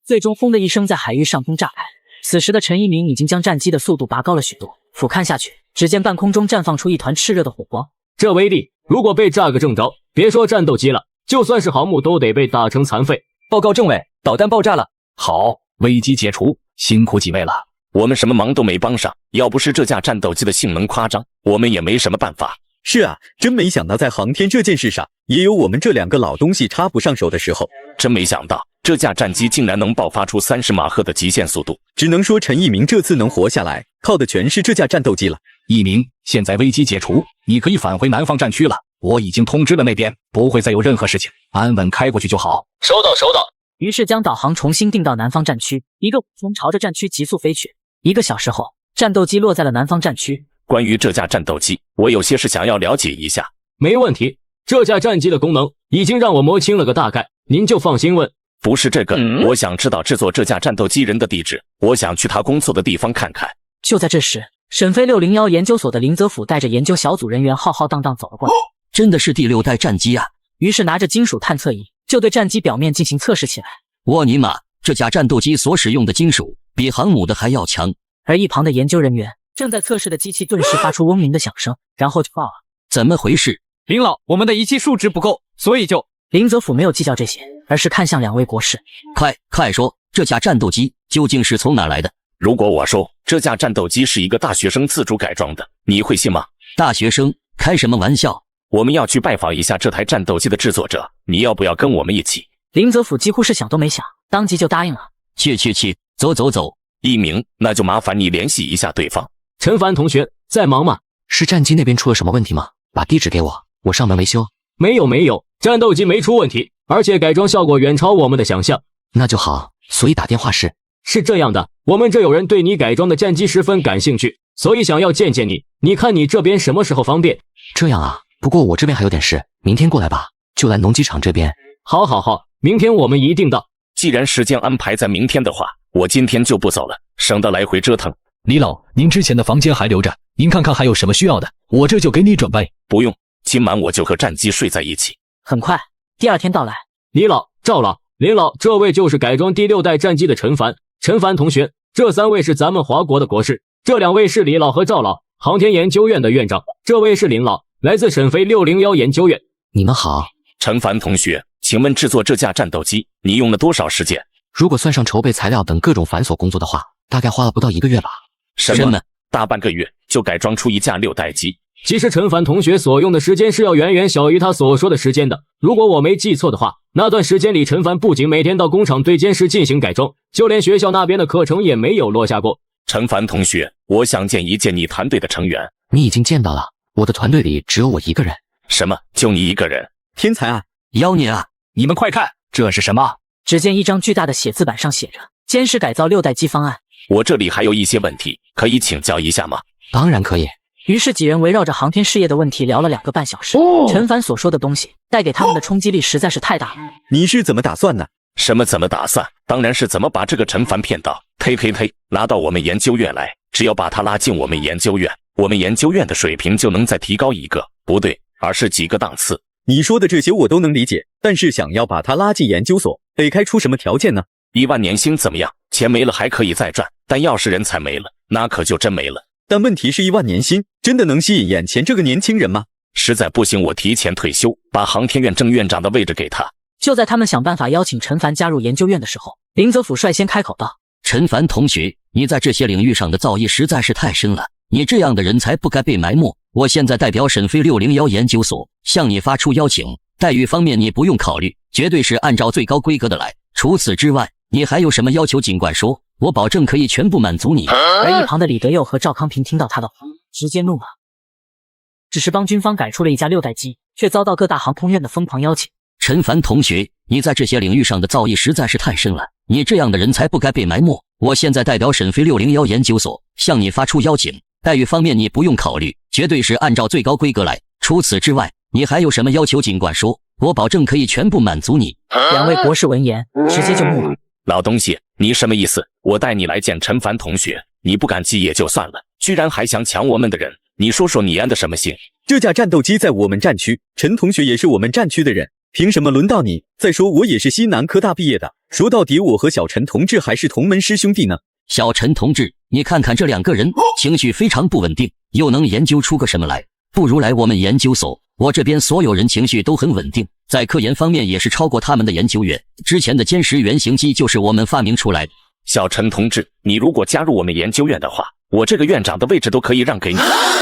最终轰的一声在海域上空炸开。此时的陈一鸣已经将战机的速度拔高了许多，俯瞰下去，只见半空中绽放出一团炽热的火光。这威力，如果被炸个正着，别说战斗机了，就算是航母都得被打成残废。报告政委，导弹爆炸了。好，危机解除，辛苦几位了。我们什么忙都没帮上，要不是这架战斗机的性能夸张，我们也没什么办法。是啊，真没想到在航天这件事上，也有我们这两个老东西插不上手的时候。真没想到，这架战机竟然能爆发出30马赫的极限速度。只能说陈一鸣这次能活下来，靠的全是这架战斗机了。一鸣，现在危机解除，你可以返回南方战区了。我已经通知了那边，不会再有任何事情，安稳开过去就好。收到，收到。于是将导航重新定到南方战区，一个风朝着战区急速飞去。1个小时后，战斗机落在了南方战区。关于这架战斗机，我有些事想要了解一下。没问题，这架战机的功能已经让我摸清了个大概，您就放心问。不是这个，我想知道制作这架战斗机人的地址，我想去他工作的地方看看。就在这时，沈飞601研究所的林泽甫带着研究小组人员浩浩荡荡走了过来。真的是第6代战机啊！于是拿着金属探测仪，就对战机表面进行测试起来。我尼玛，这架战斗机所使用的金属比航母的还要强。而一旁的研究人员正在测试的机器顿时发出嗡鸣的响声，然后就爆了。怎么回事？林老，我们的仪器数值不够，所以就……林泽甫没有计较这些，而是看向2位国士。快说，这架战斗机究竟是从哪来的？如果我说这架战斗机是一个大学生自主改装的，你会信吗？大学生？开什么玩笑？我们要去拜访一下这台战斗机的制作者，你要不要跟我们一起？林泽甫几乎是想都没想，当即就答应了。去，走。一鸣，那就麻烦你联系一下对方。陈凡同学在忙吗？是战机那边出了什么问题吗？把地址给我，我上门维修。没有，战斗机没出问题，而且改装效果远超我们的想象。那就好，所以打电话是这样的，我们这有人对你改装的战机十分感兴趣，所以想要见见你。你看你这边什么时候方便？这样啊，不过我这边还有点事，明天过来吧，就来农机厂这边。好，明天我们一定到。既然时间安排在明天的话，我今天就不走了，省得来回折腾。李老，您之前的房间还留着，您看看还有什么需要的，我这就给你准备。不用，今晚我就和战机睡在一起。很快，第2天到来。李老、赵老、林老，这位就是改装第6代战机的陈凡同学。这3位是咱们华国的国士，这2位是李老和赵老，航天研究院的院长。这位是林老，来自沈飞601研究院。你们好。陈凡同学，请问制作这架战斗机你用了多少时间？如果算上筹备材料等各种繁琐工作的话，大概花了不到1个月吧。什么？大半个月就改装出一架6代机？其实陈凡同学所用的时间是要远远小于他所说的时间的。如果我没记错的话，那段时间里陈凡不仅每天到工厂对监室进行改装，就连学校那边的课程也没有落下过。陈凡同学，我想见一见你团队的成员。你已经见到了，我的团队里只有我一个人。什么？就你一个人？天才啊！妖孽啊！你们快看，这是什么？只见一张巨大的写字板上写着监视改造6代机方案。我这里还有一些问题，可以请教一下吗？当然可以。于是几人围绕着航天事业的问题聊了2个半小时。陈凡所说的东西带给他们的冲击力实在是太大了。你是怎么打算呢？什么怎么打算？当然是怎么把这个陈凡骗到，呸，拉到我们研究院来。只要把他拉进我们研究院，我们研究院的水平就能再提高一个，不对，而是几个档次。你说的这些我都能理解，但是想要把他拉进研究所，得开出什么条件呢？1万年薪怎么样？钱没了还可以再赚，但要是人才没了，那可就真没了。但问题是1万年薪真的能吸引眼前这个年轻人吗？实在不行，我提前退休，把航天院正院长的位置给他。就在他们想办法邀请陈凡加入研究院的时候，林泽甫率先开口道：陈凡同学，你在这些领域上的造诣实在是太深了，你这样的人才不该被埋没。我现在代表沈飞601研究所向你发出邀请，待遇方面你不用考虑，绝对是按照最高规格的来。除此之外，你还有什么要求尽管说，我保证可以全部满足你。而一旁的李德佑和赵康平听到他的话，直接怒了。只是帮军方改出了一架6代机，却遭到各大航空院的疯狂邀请。陈凡同学，你在这些领域上的造诣实在是太深了，你这样的人才不该被埋没。我现在代表沈飞601研究所向你发出邀请，待遇方面你不用考虑，绝对是按照最高规格来。除此之外，你还有什么要求尽管说，我保证可以全部满足你。2位博士闻言直接就怒了。老东西，你什么意思？我带你来见陈凡同学，你不敢急也就算了，居然还想抢我们的人，你说说你安的什么心？这架战斗机在我们战区，陈同学也是我们战区的人，凭什么轮到你？再说我也是西南科大毕业的，说到底我和小陈同志还是同门师兄弟呢。小陈同志，你看看这两个人情绪非常不稳定，又能研究出个什么来？不如来我们研究所，我这边所有人情绪都很稳定，在科研方面也是超过他们的研究员。之前的歼10原型机就是我们发明出来的。小陈同志，你如果加入我们研究院的话，我这个院长的位置都可以让给你。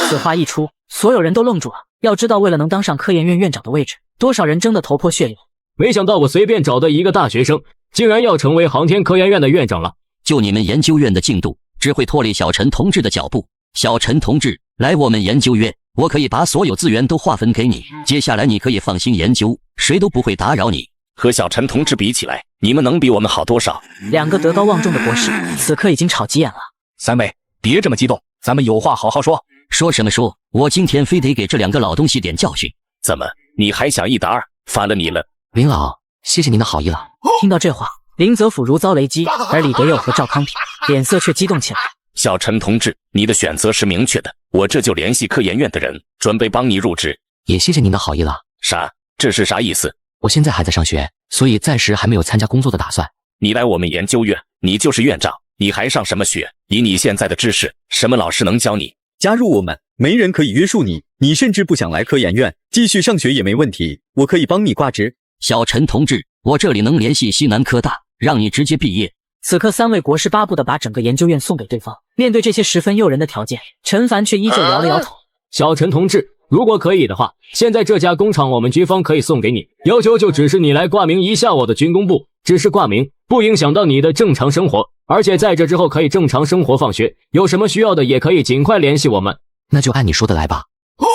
此话一出，所有人都愣住了。要知道，为了能当上科研院院长的位置，多少人争得头破血流。没想到我随便找的一个大学生，竟然要成为航天科研院的院长了。就你们研究院的进度，只会拖累小陈同志的脚步。小陈同志，来我们研究院，我可以把所有资源都划分给你，接下来你可以放心研究，谁都不会打扰你。和小陈同志比起来，你们能比我们好多少？两个德高望重的博士，此刻已经吵急眼了。三位，别这么激动，咱们有话好好说。说什么说？我今天非得给这两个老东西点教训。怎么，你还想一打二？反了你了！林老，谢谢您的好意了。听到这话，林则甫如遭雷击，而李德佑和赵康平脸色却激动起来。小陈同志，你的选择是明确的，我这就联系科研院的人，准备帮你入职。也谢谢您的好意了。啥？这是啥意思？我现在还在上学，所以暂时还没有参加工作的打算。你来我们研究院，你就是院长，你还上什么学？以你现在的知识，什么老师能教你？加入我们，没人可以约束你，你甚至不想来科研院继续上学也没问题，我可以帮你挂职。小陈同志，我这里能联系西南科大，让你直接毕业。此刻三位国士巴不得把整个研究院送给对方。面对这些十分诱人的条件，陈凡却依旧摇了摇头。小陈同志，如果可以的话，现在这家工厂我们军方可以送给你，要求就只是你来挂名一下我的军工部，只是挂名，不影响到你的正常生活，而且在这之后可以正常生活放学，有什么需要的也可以尽快联系我们。那就按你说的来吧。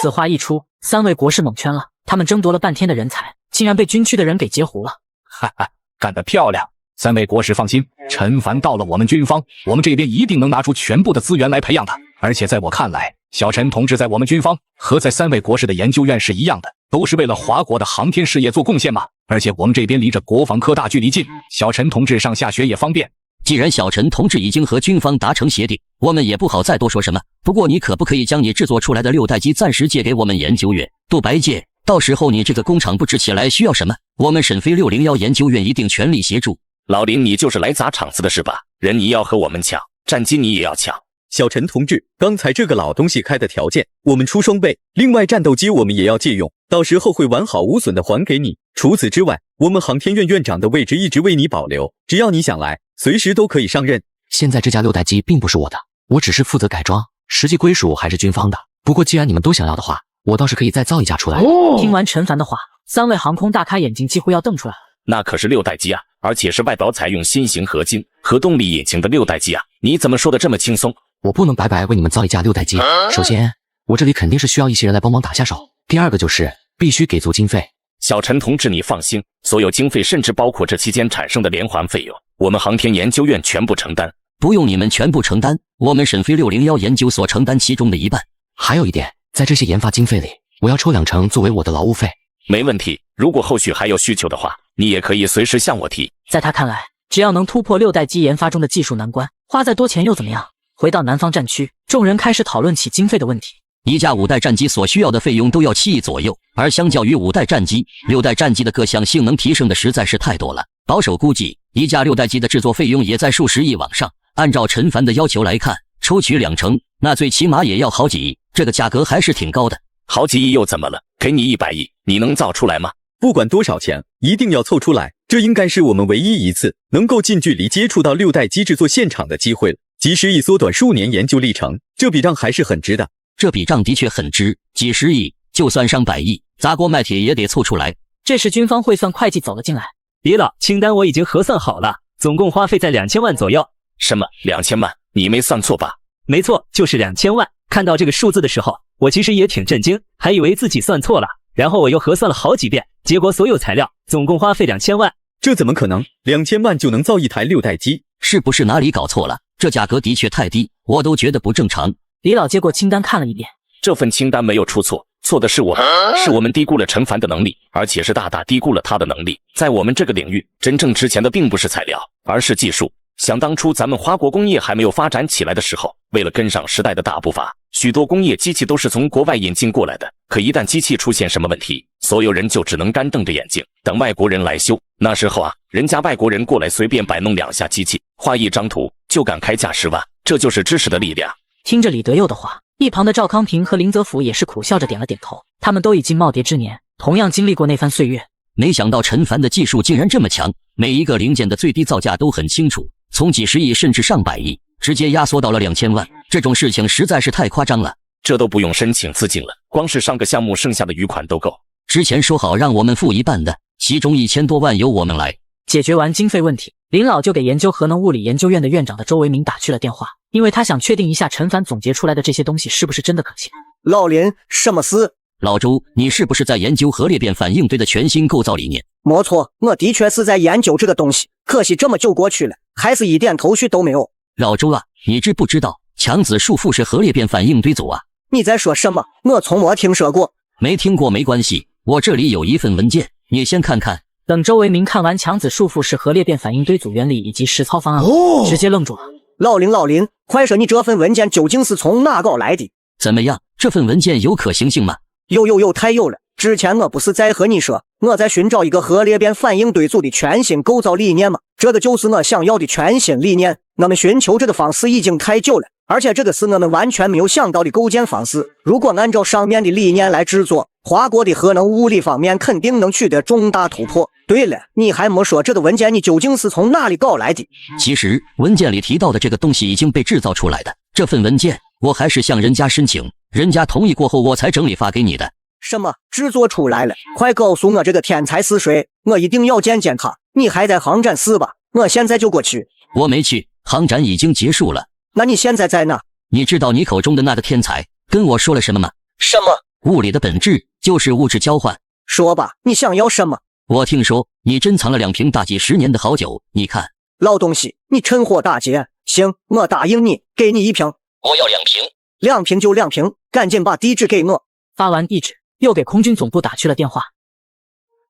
此话一出，三位国士蒙圈了，他们争夺了半天的人才，竟然被军区的人给截胡了。哈哈，干得漂亮！三位国士放心，陈凡到了我们军方，我们这边一定能拿出全部的资源来培养他。而且在我看来，小陈同志在我们军方和在三位国士的研究院是一样的，都是为了华国的航天事业做贡献嘛。而且我们这边离着国防科大距离近，小陈同志上下学也方便。既然小陈同志已经和军方达成协定，我们也不好再多说什么。不过你可不可以将你制作出来的6代机暂时借给我们研究院，都白借。到时候你这个工厂布置起来需要什么，我们沈飞601研究院一定全力协助。老林，你就是来砸场子的是吧？人你要和我们抢，战机你也要抢。小陈同志，刚才这个老东西开的条件，我们出双倍。另外战斗机我们也要借用，到时候会完好无损的还给你。除此之外，我们航天院院长的位置一直为你保留，只要你想来，随时都可以上任。现在这架6代机并不是我的，我只是负责改装，实际归属还是军方的。不过既然你们都想要的话，我倒是可以再造一架出来。听完陈凡的话，三位航空大开眼睛，几乎要瞪出来了。那可是6代机啊，而且是外表采用新型合金核动力引擎的6代机啊！你怎么说的这么轻松？我不能白白为你们造一架6代机。首先，我这里肯定是需要一些人来帮忙打下手。第二个就是必须给足经费。小陈同志，你放心，所有经费，甚至包括这期间产生的连环费用，我们航天研究院全部承担。不用你们全部承担，我们沈飞601研究所承担其中的一半。还有一点，在这些研发经费里，我要抽2成作为我的劳务费。没问题，如果后续还有需求的话，你也可以随时向我提。在他看来，只要能突破6代机研发中的技术难关，花再多钱又怎么样？回到南方战区，众人开始讨论起经费的问题。一架5代战机所需要的费用都要7亿左右，而相较于5代战机，6代战机的各项性能提升的实在是太多了。保守估计，一架6代机的制作费用也在数十亿往上。按照陈凡的要求来看，抽取2成，那最起码也要好几亿，这个价格还是挺高的。好几亿又怎么了？给你100亿，你能造出来吗？不管多少钱，一定要凑出来。这应该是我们唯一一次能够近距离接触到6代机制作现场的机会了。几十亿缩短数年研究历程，这笔账还是很值的。这笔账的确很值，几十亿，就算上100亿，砸锅卖铁也得凑出来。这时军方会算会计走了进来。李老，清单我已经核算好了，总共花费在2000万左右。什么2000万？你没算错吧？没错，就是2000万。看到这个数字的时候，我其实也挺震惊，还以为自己算错了。然后我又核算了好几遍，结果所有材料总共花费2000万。这怎么可能？2000万就能造一台6代机？是不是哪里搞错了？这价格的确太低，我都觉得不正常。李老接过清单看了一遍，这份清单没有出错，错的是我们，是我们低估了陈凡的能力，而且是大大低估了他的能力。在我们这个领域，真正值钱的并不是材料，而是技术。想当初咱们华国工业还没有发展起来的时候，为了跟上时代的大步伐，许多工业机器都是从国外引进过来的。可一旦机器出现什么问题，所有人就只能干瞪着眼睛等外国人来修。那时候啊，人家外国人过来随便摆弄2下机器，画一张图就敢开价10万，这就是知识的力量。听着李德佑的话，一旁的赵康平和林泽甫也是苦笑着点了点头。他们都已经耄耋之年，同样经历过那番岁月。没想到陈凡的技术竟然这么强，每一个零件的最低造价都很清楚，从几十亿甚至上百亿，直接压缩到了2000万。这种事情实在是太夸张了。这都不用申请资金了，光是上个项目剩下的余款都够。之前说好让我们付一半的，其中1000多万由我们来。解决完经费问题，林老就给研究核能物理研究院的院长的周维明打去了电话，因为他想确定一下陈凡总结出来的这些东西是不是真的可信。老林，什么事？老周，你是不是在研究核裂变反应堆的全新构造理念？没错，我的确是在研究这个东西，可惜这么久过去了，还是一点头绪都没有。老周啊，你知不知道强子束缚是核裂变反应堆组啊？你在说什么？我从没听说过。没听过没关系，我这里有一份文件，你先看看。等周维明看完强子束缚式核裂变反应堆组原理以及实操方案后，直接愣住了。老林，快说你这份文件究竟是从哪搞来的？怎么样，这份文件有可行性吗？有，太有了！之前我不是在和你说，我在寻找一个核裂变反应堆组的全新构造理念吗？这个就是我想要的全新理念。我们寻求这个方式已经太久了，而且这个是我们完全没有想到的构建方式。如果按照上面的理念来制作，华国的核能物理方面肯定能取得重大突破。对了，你还没说这个文件你究竟是从哪里搞来的？其实文件里提到的这个东西已经被制造出来的，这份文件我还是向人家申请，人家同意过后我才整理发给你的。什么制作出来了？快告诉我这个天才是谁，我一定要见见他。你还在航展室吧？我现在就过去。我没去，航展已经结束了。那你现在在哪？你知道你口中的那个天才跟我说了什么吗？什么？物理的本质就是物质交换。说吧，你想要什么？我听说你珍藏了2瓶大几10年的好酒，你看。老东西，你趁火打劫。行，我答应你，给你1瓶。我要2瓶。 2瓶就2瓶，赶紧把地址给我。发完地址，又给空军总部打去了电话。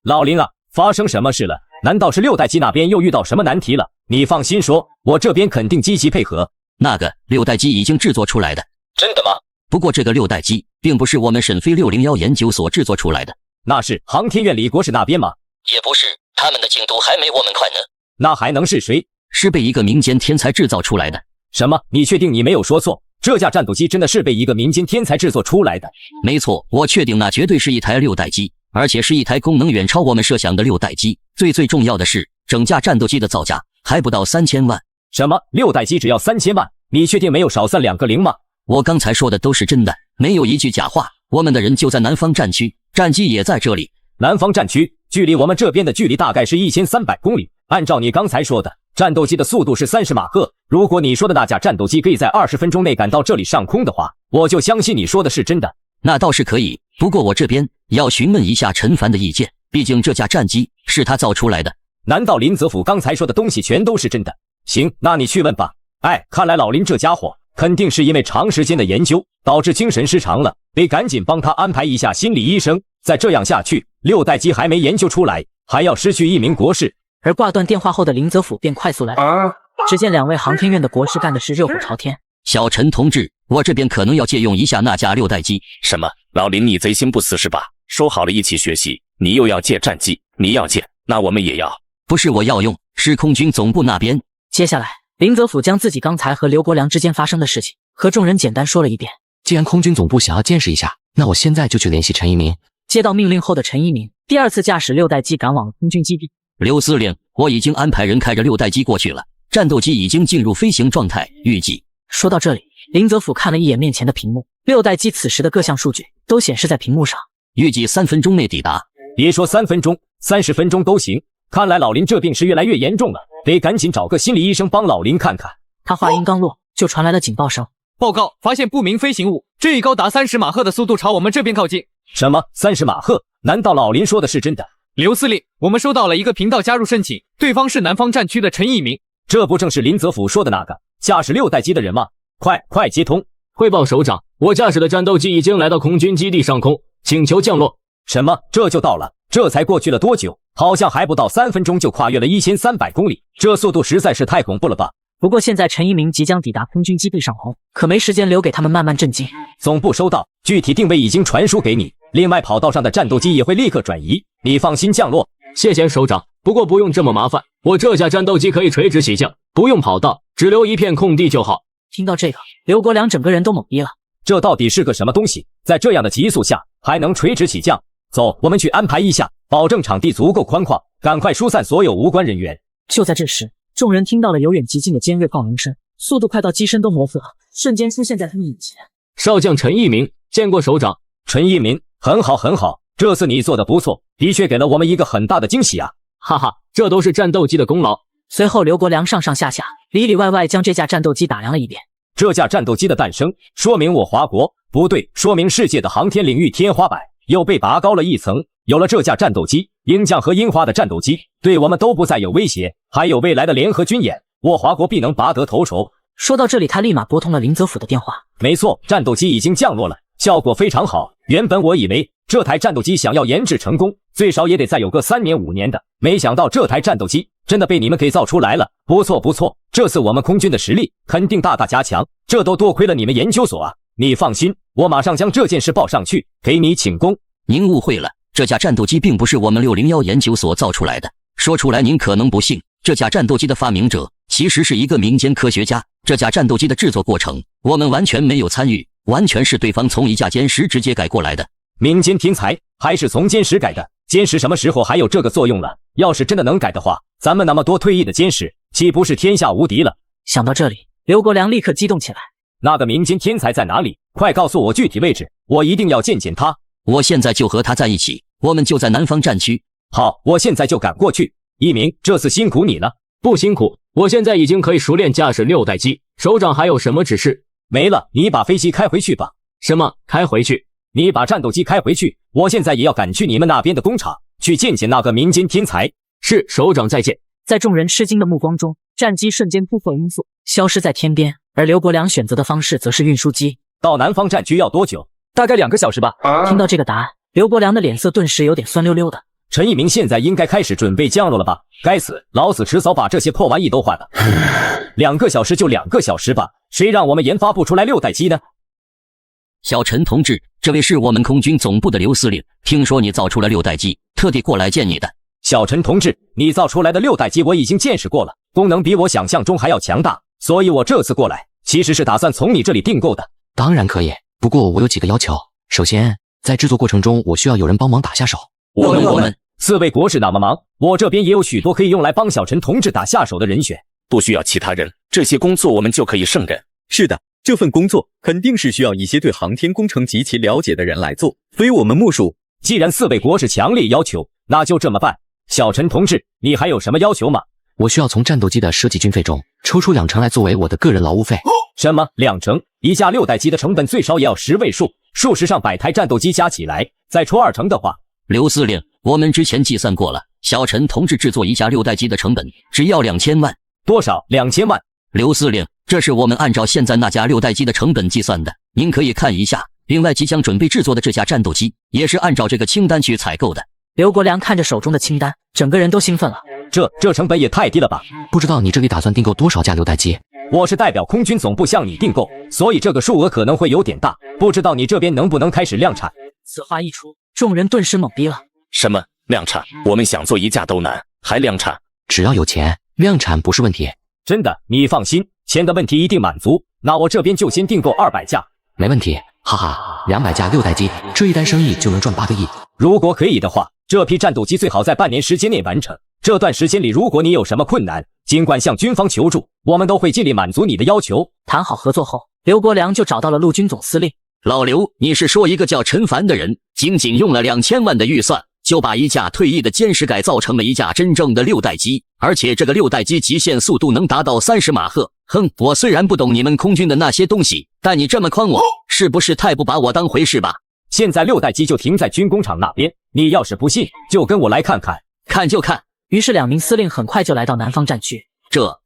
老林啊，发生什么事了？难道是6代机那边又遇到什么难题了？你放心说，我这边肯定积极配合。那个6代机已经制作出来的。真的吗？不过这个6代机并不是我们沈飞601研究所制作出来的。那是航天院李国士那边吗？也不是，他们的进度还没我们快呢。那还能是谁？是被一个民间天才制造出来的。什么？你确定你没有说错？这架战斗机真的是被一个民间天才制作出来的？没错，我确定那绝对是一台6代机，而且是一台功能远超我们设想的6代机。最重要的是，整架战斗机的造价还不到3000万。什么？6代机只要3000万？你确定没有少算2个零吗？我刚才说的都是真的，没有一句假话。我们的人就在南方战区，战机也在这里。南方战区距离我们这边的距离大概是1300公里。按照你刚才说的，战斗机的速度是30马赫。如果你说的那架战斗机可以在20分钟内赶到这里上空的话，我就相信你说的是真的。那倒是可以，不过我这边要询问一下陈凡的意见，毕竟这架战机是他造出来的。难道林泽甫刚才说的东西全都是真的？行，那你去问吧。看来老林这家伙肯定是因为长时间的研究导致精神失常了，得赶紧帮他安排一下心理医生。再这样下去，6代机还没研究出来，还要失去1名国士。而挂断电话后的林泽甫便快速来访，只见2位航天院的国士干的是热火朝天。小陈同志，我这边可能要借用一下那架6代机。什么？老林，你贼心不死是吧？说好了一起学习，你又要借战机，你要借，那我们也要。不是我要用，是空军总部那边。接下来，林泽甫将自己刚才和刘国梁之间发生的事情和众人简单说了一遍。既然空军总部想要见识一下，那我现在就去联系陈一鸣。接到命令后的陈一鸣第2次驾驶6代机赶往了空军基地。刘司令，我已经安排人开着6代机过去了，战斗机已经进入飞行状态，预计。说到这里，林泽甫看了一眼面前的屏幕，6代机此时的各项数据都显示在屏幕上，预计3分钟内抵达。别说3分钟，30分钟都行。看来老林这病是越来越严重了，得赶紧找个心理医生帮老林看看。他话音刚落，就传来了警报声。报告，发现不明飞行物，正以高达30马赫的速度朝我们这边靠近。什么30马赫？难道老林说的是真的？刘司令，我们收到了一个频道加入申请，对方是南方战区的陈一鸣。这不正是林泽甫说的那个驾驶6代机的人吗？快接通！汇报首长，我驾驶的战斗机已经来到空军基地上空，请求降落。什么？这就到了？这才过去了多久？好像还不到3分钟就跨越了1300公里，这速度实在是太恐怖了吧！不过现在陈一鸣即将抵达空军基地上空，可没时间留给他们慢慢震惊。总部收到，具体定位已经传输给你，另外跑道上的战斗机也会立刻转移，你放心降落。谢谢首长，不过不用这么麻烦，我这架战斗机可以垂直起降，不用跑道，只留一片空地就好。听到这个，刘国梁整个人都懵逼了。这到底是个什么东西？在这样的极速下还能垂直起降？走，我们去安排一下，保证场地足够宽旷，赶快疏散所有无关人员。就在这时，众人听到了由远及近的尖锐炮鸣声，速度快到机身都模糊了，瞬间出现在他们眼前。少将陈一鸣，见过首长。陈一鸣，很好很好，这次你做的不错，的确给了我们一个很大的惊喜啊！哈哈，这都是战斗机的功劳。随后，刘国梁上上下下、里里外外将这架战斗机打量了一遍。这架战斗机的诞生，说明我华国不对，说明世界的航天领域天花板又被拔高了一层。有了这架战斗机，鹰将和樱花的战斗机对我们都不再有威胁，还有未来的联合军演，我华国必能拔得头筹。说到这里，他立马拨通了林泽甫的电话。没错，战斗机已经降落了，效果非常好。原本我以为这台战斗机想要研制成功，最少也得再有个3年5年的，没想到这台战斗机真的被你们给造出来了。不错不错，这次我们空军的实力肯定大大加强，这都多亏了你们研究所啊！你放心，我马上将这件事报上去，给你请功。您误会了，这架战斗机并不是我们601研究所造出来的，说出来您可能不信，这架战斗机的发明者其实是一个民间科学家。这架战斗机的制作过程，我们完全没有参与，完全是对方从一架歼十直接改过来的。民间天才还是从歼十改的？歼十什么时候还有这个作用了？要是真的能改的话，咱们那么多退役的歼十，岂不是天下无敌了？想到这里，刘国梁立刻激动起来。那个民间天才在哪里？快告诉我具体位置，我一定要见见他。我现在就和他在一起，我们就在南方战区。好，我现在就赶过去。一鸣，这次辛苦你了。不辛苦，我现在已经可以熟练驾驶6代机。首长还有什么指示？没了，你把飞机开回去吧。什么？开回去？你把战斗机开回去。我现在也要赶去你们那边的工厂，去见见那个民间天才。是，首长再见。在众人吃惊的目光中，战机瞬间突破音速，消失在天边。而刘国梁选择的方式则是运输机。到南方战区要多久？大概2个小时吧。听到这个答案，刘国梁的脸色顿时有点酸溜溜的。陈一鸣现在应该开始准备降落了吧？该死，老子迟早把这些破玩意都换了。2个小时就2个小时吧，谁让我们研发不出来6代机呢？小陈同志，这位是我们空军总部的刘司令，听说你造出了6代机，特地过来见你的。小陈同志，你造出来的6代机我已经见识过了，功能比我想象中还要强大，所以我这次过来其实是打算从你这里订购的。当然可以，不过我有几个要求。首先，在制作过程中，我需要有人帮忙打下手。我们4位国士那么忙，我这边也有许多可以用来帮小陈同志打下手的人选，不需要其他人，这些工作我们就可以胜任。是的，这份工作肯定是需要一些对航天工程极其了解的人来做，非我们莫属。既然4位国士强烈要求，那就这么办。小陈同志，你还有什么要求吗？我需要从战斗机的设计经费中抽出2成来作为我的个人劳务费。什么2成？一架6代机的成本最少也要10位数，数十上百台战斗机加起来，再抽2成的话，刘司令，我们之前计算过了，小陈同志制作一架6代机的成本只要2000万。多少？2000万。刘司令，这是我们按照现在那架6代机的成本计算的，您可以看一下。另外，即将准备制作的这架战斗机也是按照这个清单去采购的。刘国梁看着手中的清单，整个人都兴奋了。这成本也太低了吧？不知道你这里打算订购多少架6代机？我是代表空军总部向你订购，所以这个数额可能会有点大，不知道你这边能不能开始量产。此话一出，众人顿时懵逼了。什么量产？我们想做一架都难，还量产？只要有钱，量产不是问题。真的，你放心，钱的问题一定满足。那我这边就先订购200架。没问题，哈哈，200架6代机，这一单生意就能赚8个亿。如果可以的话，这批战斗机最好在半年时间内完成。这段时间里，如果你有什么困难，尽管向军方求助，我们都会尽力满足你的要求。谈好合作后，刘国梁就找到了陆军总司令。老刘，你是说一个叫陈凡的人，仅用了2000万的预算，就把一架退役的歼十改造成了一架真正的6代机，而且这个6代机极限速度能达到30马赫。哼，我虽然不懂你们空军的那些东西，但你这么诓我，是不是太不把我当回事吧？现在6代机就停在军工厂那边，你要是不信，就跟我来看看。看就看。于是2名司令很快就来到南方战区。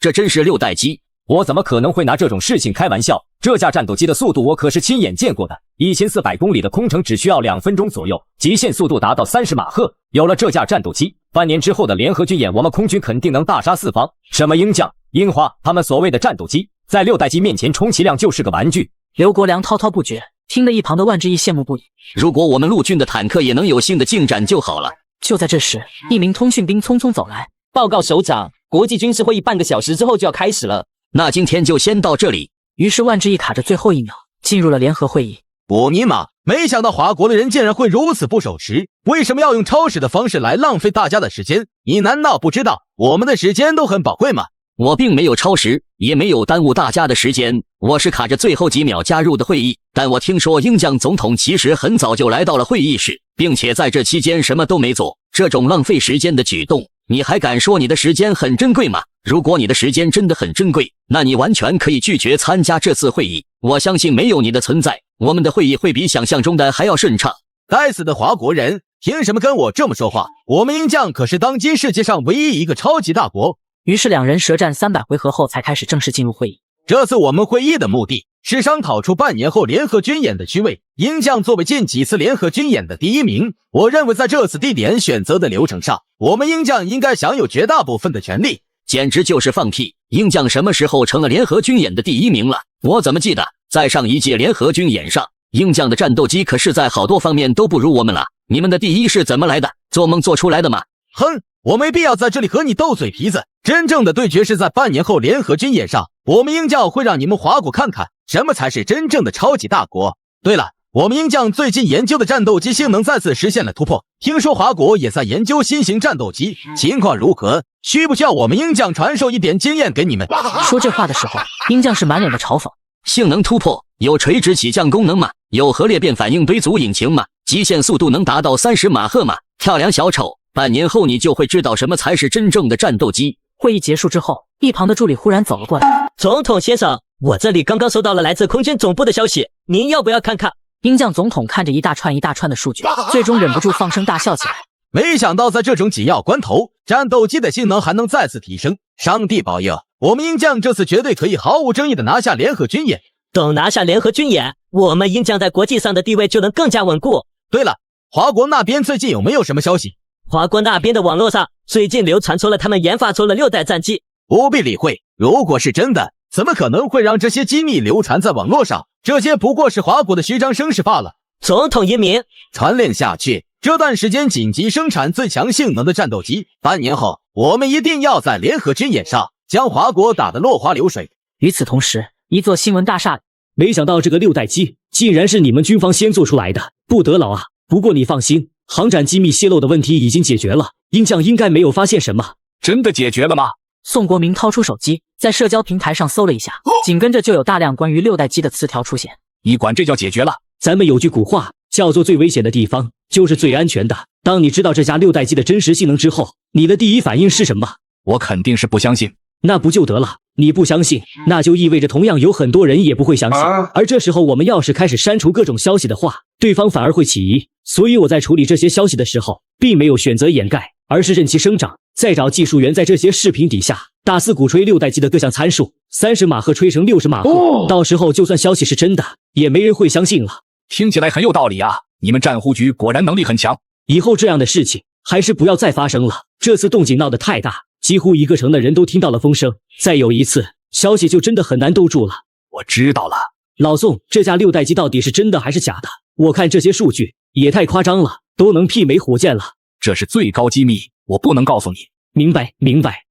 这真是6代机？我怎么可能会拿这种事情开玩笑？这架战斗机的速度我可是亲眼见过的，1400公里的空程只需要2分钟左右，极限速度达到30马赫。有了这架战斗机，半年之后的联合军演，我们空军肯定能大杀四方。什么鹰将、樱花，他们所谓的战斗机，在6代机面前充其量就是个玩具。刘国梁滔滔不绝，听得一旁的万之义羡慕不已。如果我们陆军的坦克也能有新的进展就好了。就在这时，一名通讯兵匆匆走来，报告首长，国际军事会议半个小时之后就要开始了。那今天就先到这里。于是万智一卡着最后一秒进入了联合会议。我尼玛，没想到华国的人竟然会如此不守时，为什么要用超时的方式来浪费大家的时间？你难道不知道我们的时间都很宝贵吗？我并没有超时，也没有耽误大家的时间，我是卡着最后几秒加入的会议。但我听说鹰将总统其实很早就来到了会议室，并且在这期间什么都没做，这种浪费时间的举动，你还敢说你的时间很珍贵吗？如果你的时间真的很珍贵，那你完全可以拒绝参加这次会议。我相信没有你的存在，我们的会议会比想象中的还要顺畅。该死的华国人，凭什么跟我这么说话？我们鹰将可是当今世界上唯一一个超级大国。于是两人舌战300回合后才开始正式进入会议。这次我们会议的目的是商讨出半年后联合军演的区位。鹰将作为近几次联合军演的第一名，我认为在这次地点选择的流程上，我们鹰将应该享有绝大部分的权利。简直就是放屁！鹰将什么时候成了联合军演的第一名了？我怎么记得在上一届联合军演上，鹰将的战斗机可是在好多方面都不如我们了。你们的第一是怎么来的？做梦做出来的吗？哼，我没必要在这里和你斗嘴皮子。真正的对决是在半年后联合军演上，我们鹰将会让你们华国看看什么才是真正的超级大国。对了，我们鹰将最近研究的战斗机性能再次实现了突破，听说华国也在研究新型战斗机，情况如何？需不需要我们鹰将传授一点经验给你们？说这话的时候，鹰将是满脸的嘲讽。性能突破有垂直起降功能吗？有核裂变反应堆组引擎吗？极限速度能达到30马赫吗？跳梁小丑，半年后你就会知道什么才是真正的战斗机。会议结束之后，一旁的助理忽然走了过来。总统先生，我这里刚刚收到了来自空军总部的消息，您要不要看看？鹰将总统看着一大串的数据，最终忍不住放声大笑起来。没想到在这种紧要关头，战斗机的性能还能再次提升。上帝保佑，我们鹰将这次绝对可以毫无争议的拿下联合军演。等拿下联合军演，我们鹰将在国际上的地位就能更加稳固。对了，华国那边最近有没有什么消息？华国那边的网络上最近流传出了他们研发出了6代战机。不必理会，如果是真的，怎么可能会让这些机密流传在网络上？这些不过是华国的虚张声势罢了。总统英明，传令下去，这段时间紧急生产最强性能的战斗机，半年后我们一定要在联合军演上将华国打得落花流水。与此同时，一座新闻大厦，没想到这个6代机竟然是你们军方先做出来的，不得了啊！不过你放心，航展机密泄露的问题已经解决了，鹰将应该没有发现什么。真的解决了吗？宋国明掏出手机，在社交平台上搜了一下，紧跟着就有大量关于6代机的词条出现。你管这叫解决了？咱们有句古话叫做最危险的地方就是最安全的。当你知道这架6代机的真实性能之后，你的第一反应是什么？我肯定是不相信。那不就得了？你不相信，那就意味着同样有很多人也不会相信。而这时候我们要是开始删除各种消息的话，对方反而会起疑。所以我在处理这些消息的时候，并没有选择掩盖，而是任其生长，再找技术员在这些视频底下大肆鼓吹6代机的各项参数，30马赫吹成60马赫，到时候就算消息是真的，也没人会相信了。听起来很有道理啊！你们战护局果然能力很强。以后这样的事情还是不要再发生了。这次动静闹得太大，几乎一个城的人都听到了风声。再有一次，消息就真的很难兜住了。我知道了，老宋，这架6代机到底是真的还是假的？我看这些数据也太夸张了，都能媲美火箭了。这是最高机密，我不能告诉你。明白，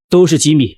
都是机密。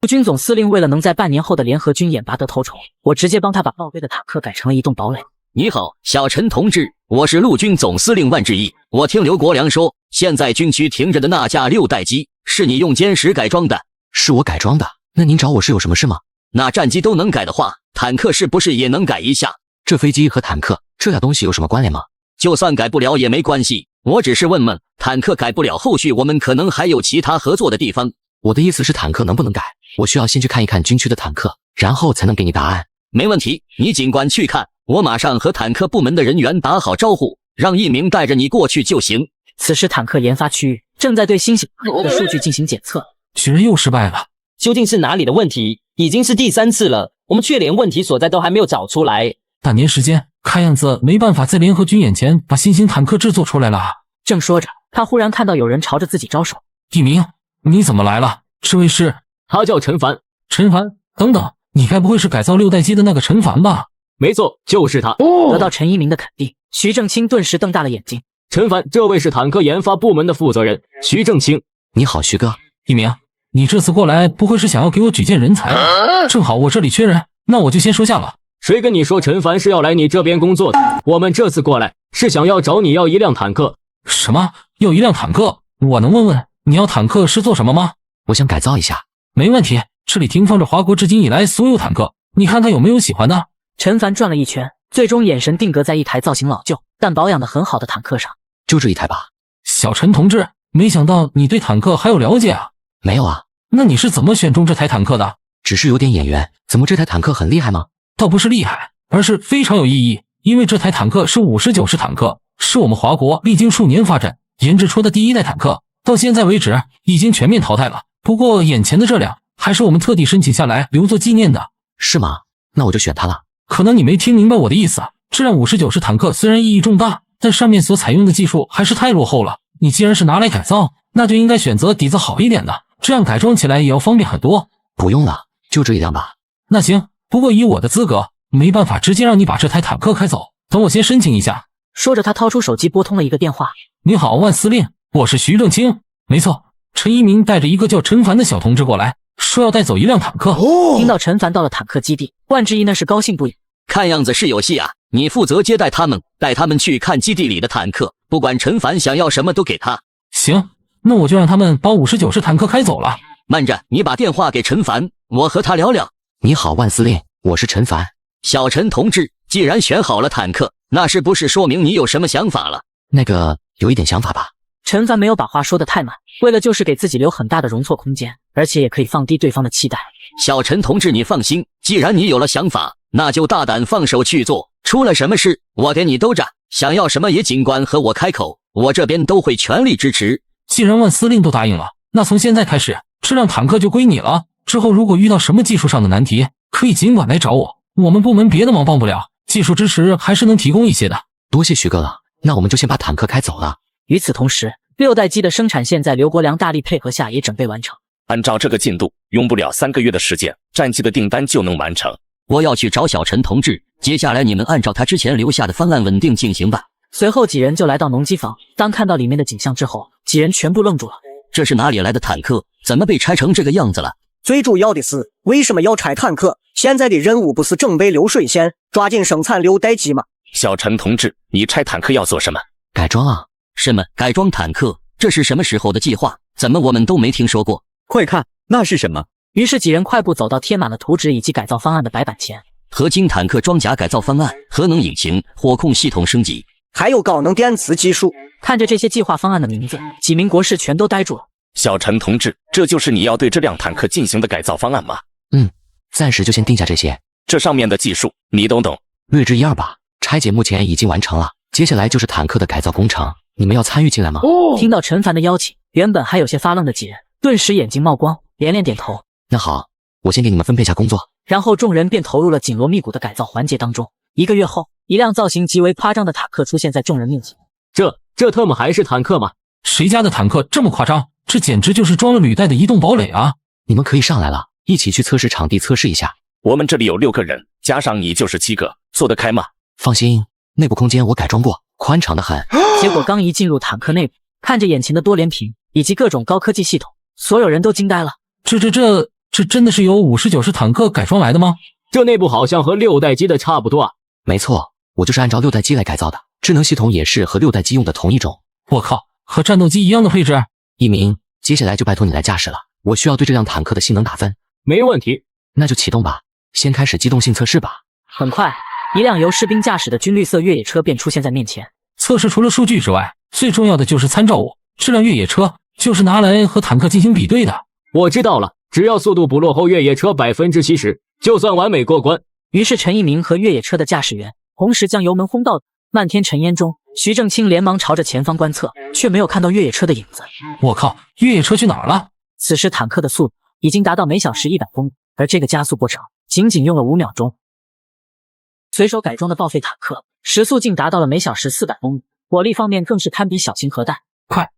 军总司令为了能在半年后的联合军演拔得头筹，我直接帮他把报废的坦克改成了一栋堡垒。你好，小陈同志，我是陆军总司令万志毅。我听刘国梁说，现在军区停着的那架6代机是你用歼十改装的。是我改装的？那您找我是有什么事吗？那战机都能改的话，坦克是不是也能改一下？这飞机和坦克这俩东西有什么关联吗？就算改不了也没关系，我只是问问，坦克改不了，后续我们可能还有其他合作的地方。我的意思是坦克能不能改？我需要先去看一看军区的坦克，然后才能给你答案。没问题，你尽管去看，我马上和坦克部门的人员打好招呼，让一鸣带着你过去就行。此时坦克研发区域正在对新型的数据进行检测。许人又失败了，究竟是哪里的问题？已经是第3次了，我们却连问题所在都还没有找出来。半年时间，看样子没办法在联合军演前把新型坦克制作出来了。正说着，他忽然看到有人朝着自己招手。一鸣，你怎么来了？这位是？他叫陈凡。陈凡，等等，你该不会是改造6代机的那个陈凡吧？没错，就是他。得到陈一鸣的肯定，徐正清顿时瞪大了眼睛。陈凡，这位是坦克研发部门的负责人，徐正清。你好，徐哥。一鸣，你这次过来不会是想要给我举荐人才吧？正好我这里缺人，那我就先收下了。谁跟你说陈凡是要来你这边工作的？我们这次过来是想要找你要一辆坦克。什么？要一辆坦克？我能问问你要坦克是做什么吗？我想改造一下。没问题，这里停放着华国至今以来所有坦克，你看看有没有喜欢的。陈凡转了一圈，最终眼神定格在一台造型老旧但保养得很好的坦克上。就这一台吧。小陈同志，没想到你对坦克还有了解啊。没有啊。那你是怎么选中这台坦克的？只是有点眼缘。怎么这台坦克很厉害吗？倒不是厉害，而是非常有意义。因为这台坦克是59式坦克，是我们华国历经数年发展研制出的第一代坦克，到现在为止已经全面淘汰了。不过眼前的这辆还是我们特地申请下来留作纪念的。是吗？那我就选它了。可能你没听明白我的意思啊。这辆59式坦克虽然意义重大，但上面所采用的技术还是太落后了。你既然是拿来改造，那就应该选择底子好一点的，这样改装起来也要方便很多。不用了，就这一辆吧。那行，不过以我的资格，没办法直接让你把这台坦克开走，等我先申请一下。说着，他掏出手机拨通了一个电话。你好，万司令，我是徐正清。没错，陈一鸣带着一个叫陈凡的小同志过来，说要带走一辆坦克。听到陈凡到了坦克基地，万志毅那是高兴不已。看样子是有戏啊！你负责接待他们，带他们去看基地里的坦克，不管陈凡想要什么都给他。行，那我就让他们把59式坦克开走了。慢着，你把电话给陈凡，我和他聊聊。你好，万司令，我是陈凡。小陈同志，既然选好了坦克，那是不是说明你有什么想法了？那个，有一点想法吧。陈凡没有把话说得太满，为了就是给自己留很大的容错空间，而且也可以放低对方的期待。小陈同志，你放心，既然你有了想法，那就大胆放手去做。出了什么事，我给你兜着。想要什么也尽管和我开口，我这边都会全力支持。既然万司令都答应了，那从现在开始，这辆坦克就归你了。之后如果遇到什么技术上的难题，可以尽管来找我。我们部门别的忙帮不了，技术支持还是能提供一些的。多谢徐哥了，那我们就先把坦克开走了。与此同时，6代机的生产线在刘国梁大力配合下也准备完成。按照这个进度，用不了3个月的时间，战机的订单就能完成。我要去找小陈同志，接下来你们按照他之前留下的方案稳定进行吧。随后几人就来到农机房，当看到里面的景象之后，几人全部愣住了。这是哪里来的坦克？怎么被拆成这个样子了？最主要的是，为什么要拆坦克？现在的任务不是整备流水线，抓紧生产6代机吗？小陈同志，你拆坦克要做什么？改装啊。什么改装坦克？这是什么时候的计划？怎么我们都没听说过？快看，那是什么？于是几人快步走到贴满了图纸以及改造方案的白板前。合金坦克装甲改造方案，核能引擎，火控系统升级，还有高能电磁技术。看着这些计划方案的名字，几名国士全都呆住了。小陈同志，这就是你要对这辆坦克进行的改造方案吗？暂时就先定下这些。这上面的技术你都懂？略知一二吧。拆解目前已经完成了，接下来就是坦克的改造工程，你们要参与进来吗？听到陈凡的邀请，原本还有些发愣的几人，顿时眼睛冒光，连连点头。那好，我先给你们分配下工作。然后众人便投入了紧锣密鼓的改造环节当中。1个月后，一辆造型极为夸张的坦克出现在众人面前。这特么还是坦克吗？谁家的坦克这么夸张？这简直就是装了履带的移动堡垒啊！你们可以上来了，一起去测试场地测试一下。我们这里有6个人，加上你就是7个，做得开吗？放心，内部空间我改装过，宽敞的很。结果刚一进入坦克内部，看着眼前的多连屏以及各种高科技系统，所有人都惊呆了。这真的是由59式坦克改装来的吗？这内部好像和6代机的差不多啊。没错，我就是按照6代机来改造的，智能系统也是和6代机用的同一种。我靠，和战斗机一样的配置。一鸣，接下来就拜托你来驾驶了，我需要对这辆坦克的性能打分。没问题，那就启动吧，先开始机动性测试吧。很快，一辆由士兵驾驶的军绿色越野车便出现在面前。测试除了数据之外，最重要的就是参照物。这辆越野车就是拿来和坦克进行比对的。我知道了，只要速度不落后越野车70%，就算完美过关。于是陈一鸣和越野车的驾驶员同时将油门轰到漫天尘烟中。徐正清连忙朝着前方观测，却没有看到越野车的影子。我靠，越野车去哪儿了？此时坦克的速度已经达到每小时100公里，而这个加速过程仅仅用了5秒钟。随手改装的报废坦克时速竟达到了每小时400公里，火力方面更是堪比小型核弹。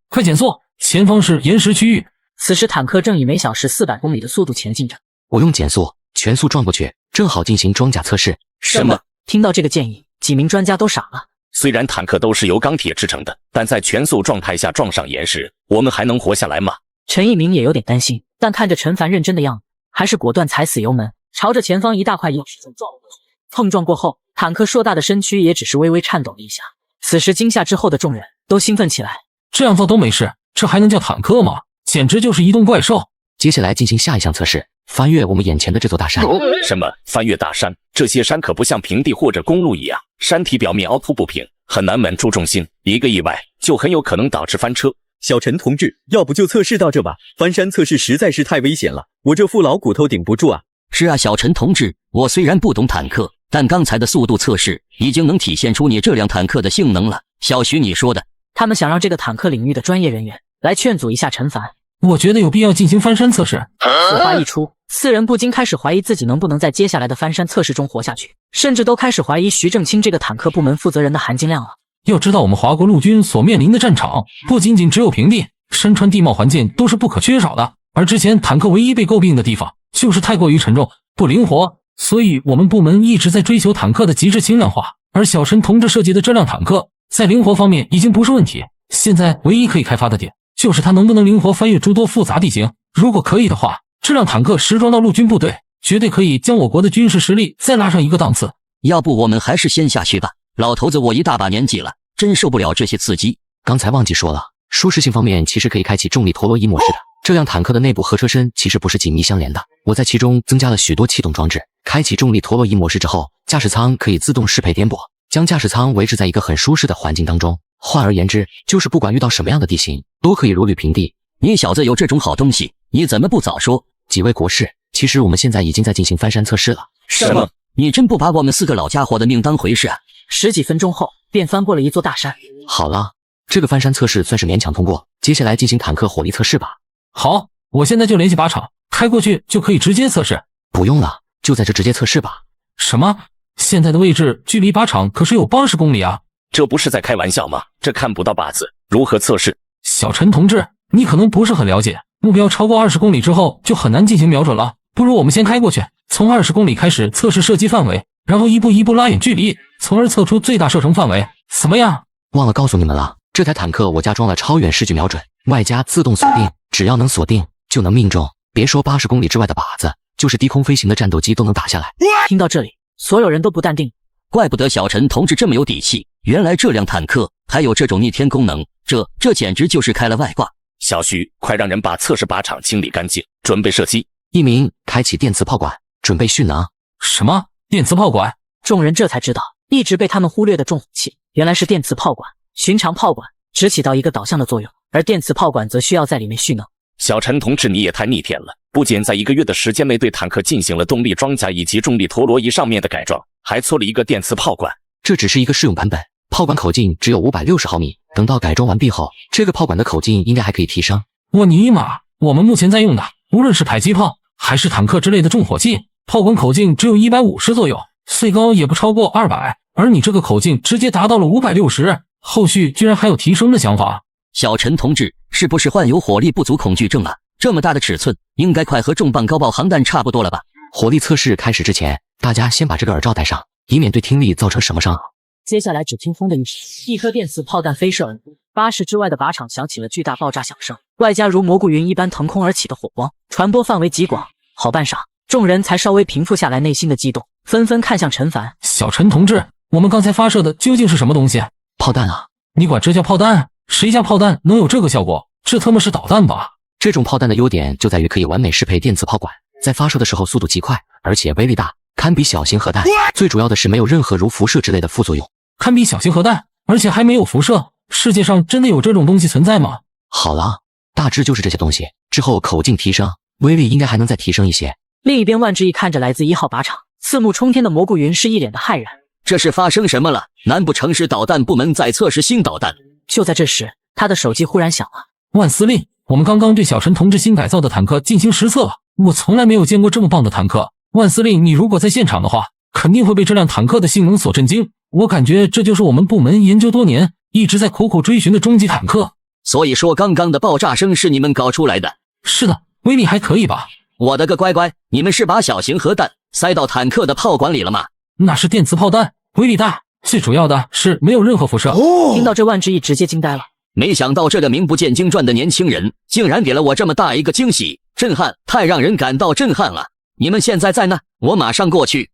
快减速，前方是岩石区域。此时坦克正以每小时400公里的速度前进着。我用减速全速撞过去，正好进行装甲测试。什么？听到这个建议，几名专家都傻了。虽然坦克都是由钢铁制成的，但在全速状态下撞上岩石，我们还能活下来吗？陈一鸣也有点担心，但看着陈凡认真的样子，还是果断踩死油门，朝着前方一大块硬石头撞了过去。碰撞过后，坦克硕大的身躯也只是微微颤抖了一下。此时惊吓之后的众人都兴奋起来，这样做都没事，这还能叫坦克吗？简直就是移动怪兽！接下来进行下一项测试，翻越我们眼前的这座大山。什么翻越大山？这些山可不像平地或者公路一样，山体表面凹凸不平，很难稳住重心，一个意外就很有可能导致翻车。小陈同志，要不就测试到这吧，翻山测试实在是太危险了，我这副老骨头顶不住啊。是啊，小陈同志，我虽然不懂坦克，但刚才的速度测试已经能体现出你这辆坦克的性能了。小徐你说的，他们想让这个坦克领域的专业人员来劝阻一下陈凡。我觉得有必要进行翻山测试。此话一出，四人不禁开始怀疑自己能不能在接下来的翻山测试中活下去，甚至都开始怀疑徐正清这个坦克部门负责人的含金量了。要知道，我们华国陆军所面临的战场不仅仅只有平地，山川地貌环境都是不可缺少的。而之前坦克唯一被诟病的地方就是太过于沉重、不灵活，所以我们部门一直在追求坦克的极致轻量化。而小陈同志设计的这辆坦克，在灵活方面已经不是问题，现在唯一可以开发的点就是它能不能灵活翻越诸多复杂地形。如果可以的话，这辆坦克实装到陆军部队，绝对可以将我国的军事实力再拉上一个档次。要不我们还是先下去吧，老头子我一大把年纪了，真受不了这些刺激。刚才忘记说了，舒适性方面其实可以开启重力陀螺仪模式的。这辆坦克的内部和车身其实不是紧密相连的，我在其中增加了许多气动装置。开启重力陀螺仪模式之后，驾驶舱可以自动适配颠簸，将驾驶舱维持在一个很舒适的环境当中。换而言之，就是不管遇到什么样的地形，都可以如履平地。你小子有这种好东西，你怎么不早说？几位国士，其实我们现在已经在进行翻山测试了。什么？你真不把我们4个老家伙的命当回事啊？10几分钟后，便翻过了一座大山。好了，这个翻山测试算是勉强通过，接下来进行坦克火力测试吧。好，我现在就联系靶场，开过去就可以直接测试。不用了，就在这直接测试吧。什么？现在的位置距离靶场可是有80公里啊！这不是在开玩笑吗？这看不到靶子，如何测试？小陈同志，你可能不是很了解，目标超过20公里之后就很难进行瞄准了。不如我们先开过去，从20公里开始测试射击范围，然后一步一步拉远距离，从而测出最大射程范围，怎么样？忘了告诉你们了，这台坦克我加装了超远视距瞄准，外加自动锁定，只要能锁定就能命中。别说80公里之外的靶子，就是低空飞行的战斗机都能打下来。听到这里，所有人都不淡定，怪不得小陈同志这么有底气，原来这辆坦克还有这种逆天功能，这简直就是开了外挂。小徐，快让人把测试靶场清理干净，准备射击。一鸣，开启电磁炮管，准备蓄能。什么？电磁炮管？众人这才知道，一直被他们忽略的重武器，原来是电磁炮管。寻常炮管只起到一个导向的作用，而电磁炮管则需要在里面蓄能。小陈同志，你也太逆天了！不仅在1个月的时间内对坦克进行了动力装甲以及重力陀螺仪上面的改装，还做了一个电磁炮管。这只是一个试用版本，炮管口径只有560毫米。等到改装完毕后，这个炮管的口径应该还可以提升。我尼玛！我们目前在用的，无论是迫击炮还是坦克之类的重火器，炮管口径只有150左右，最高也不超过200，而你这个口径直接达到了560，后续居然还有提升的想法。小陈同志，是不是患有火力不足恐惧症啊？这么大的尺寸，应该快和重磅高爆航弹差不多了吧？火力测试开始之前，大家先把这个耳罩戴上，以免对听力造成什么伤害。接下来只听风的一声，一颗电磁炮弹飞射而出，80之外的靶场响起了巨大爆炸响声，外加如蘑菇云一般腾空而起的火光，传播范围极广。好半晌，众人才稍微平复下来内心的激动，纷纷看向陈凡。小陈同志，我们刚才发射的究竟是什么东西？炮弹啊！你管这叫炮弹？谁家炮弹能有这个效果？这他妈是导弹吧？这种炮弹的优点就在于可以完美适配电磁炮管，在发射的时候速度极快，而且威力大，堪比小型核弹。最主要的是没有任何如辐射之类的副作用。堪比小型核弹，而且还没有辐射，世界上真的有这种东西存在吗？好了，大致就是这些东西，之后口径提升，威力应该还能再提升一些。另一边，万志毅看着来自1号靶场刺目冲天的蘑菇云，是一脸的骇然。这是发生什么了？难不成是导弹部门在测试新导弹？就在这时，他的手机忽然响了。万司令，我们刚刚对小陈同志新改造的坦克进行实测了，我从来没有见过这么棒的坦克。万司令，你如果在现场的话，肯定会被这辆坦克的性能所震惊。我感觉这就是我们部门研究多年，一直在苦苦追寻的终极坦克。所以说刚刚的爆炸声是你们搞出来的？是的，威力还可以吧？我的个乖乖，你们是把小型核弹塞到坦克的炮管里了吗？那是电磁炮弹，威力大，最主要的是没有任何辐射。听到这，万志毅直接惊呆了。没想到这个名不见经传的年轻人，竟然给了我这么大一个惊喜，震撼，太让人感到震撼了！你们现在在呢？我马上过去。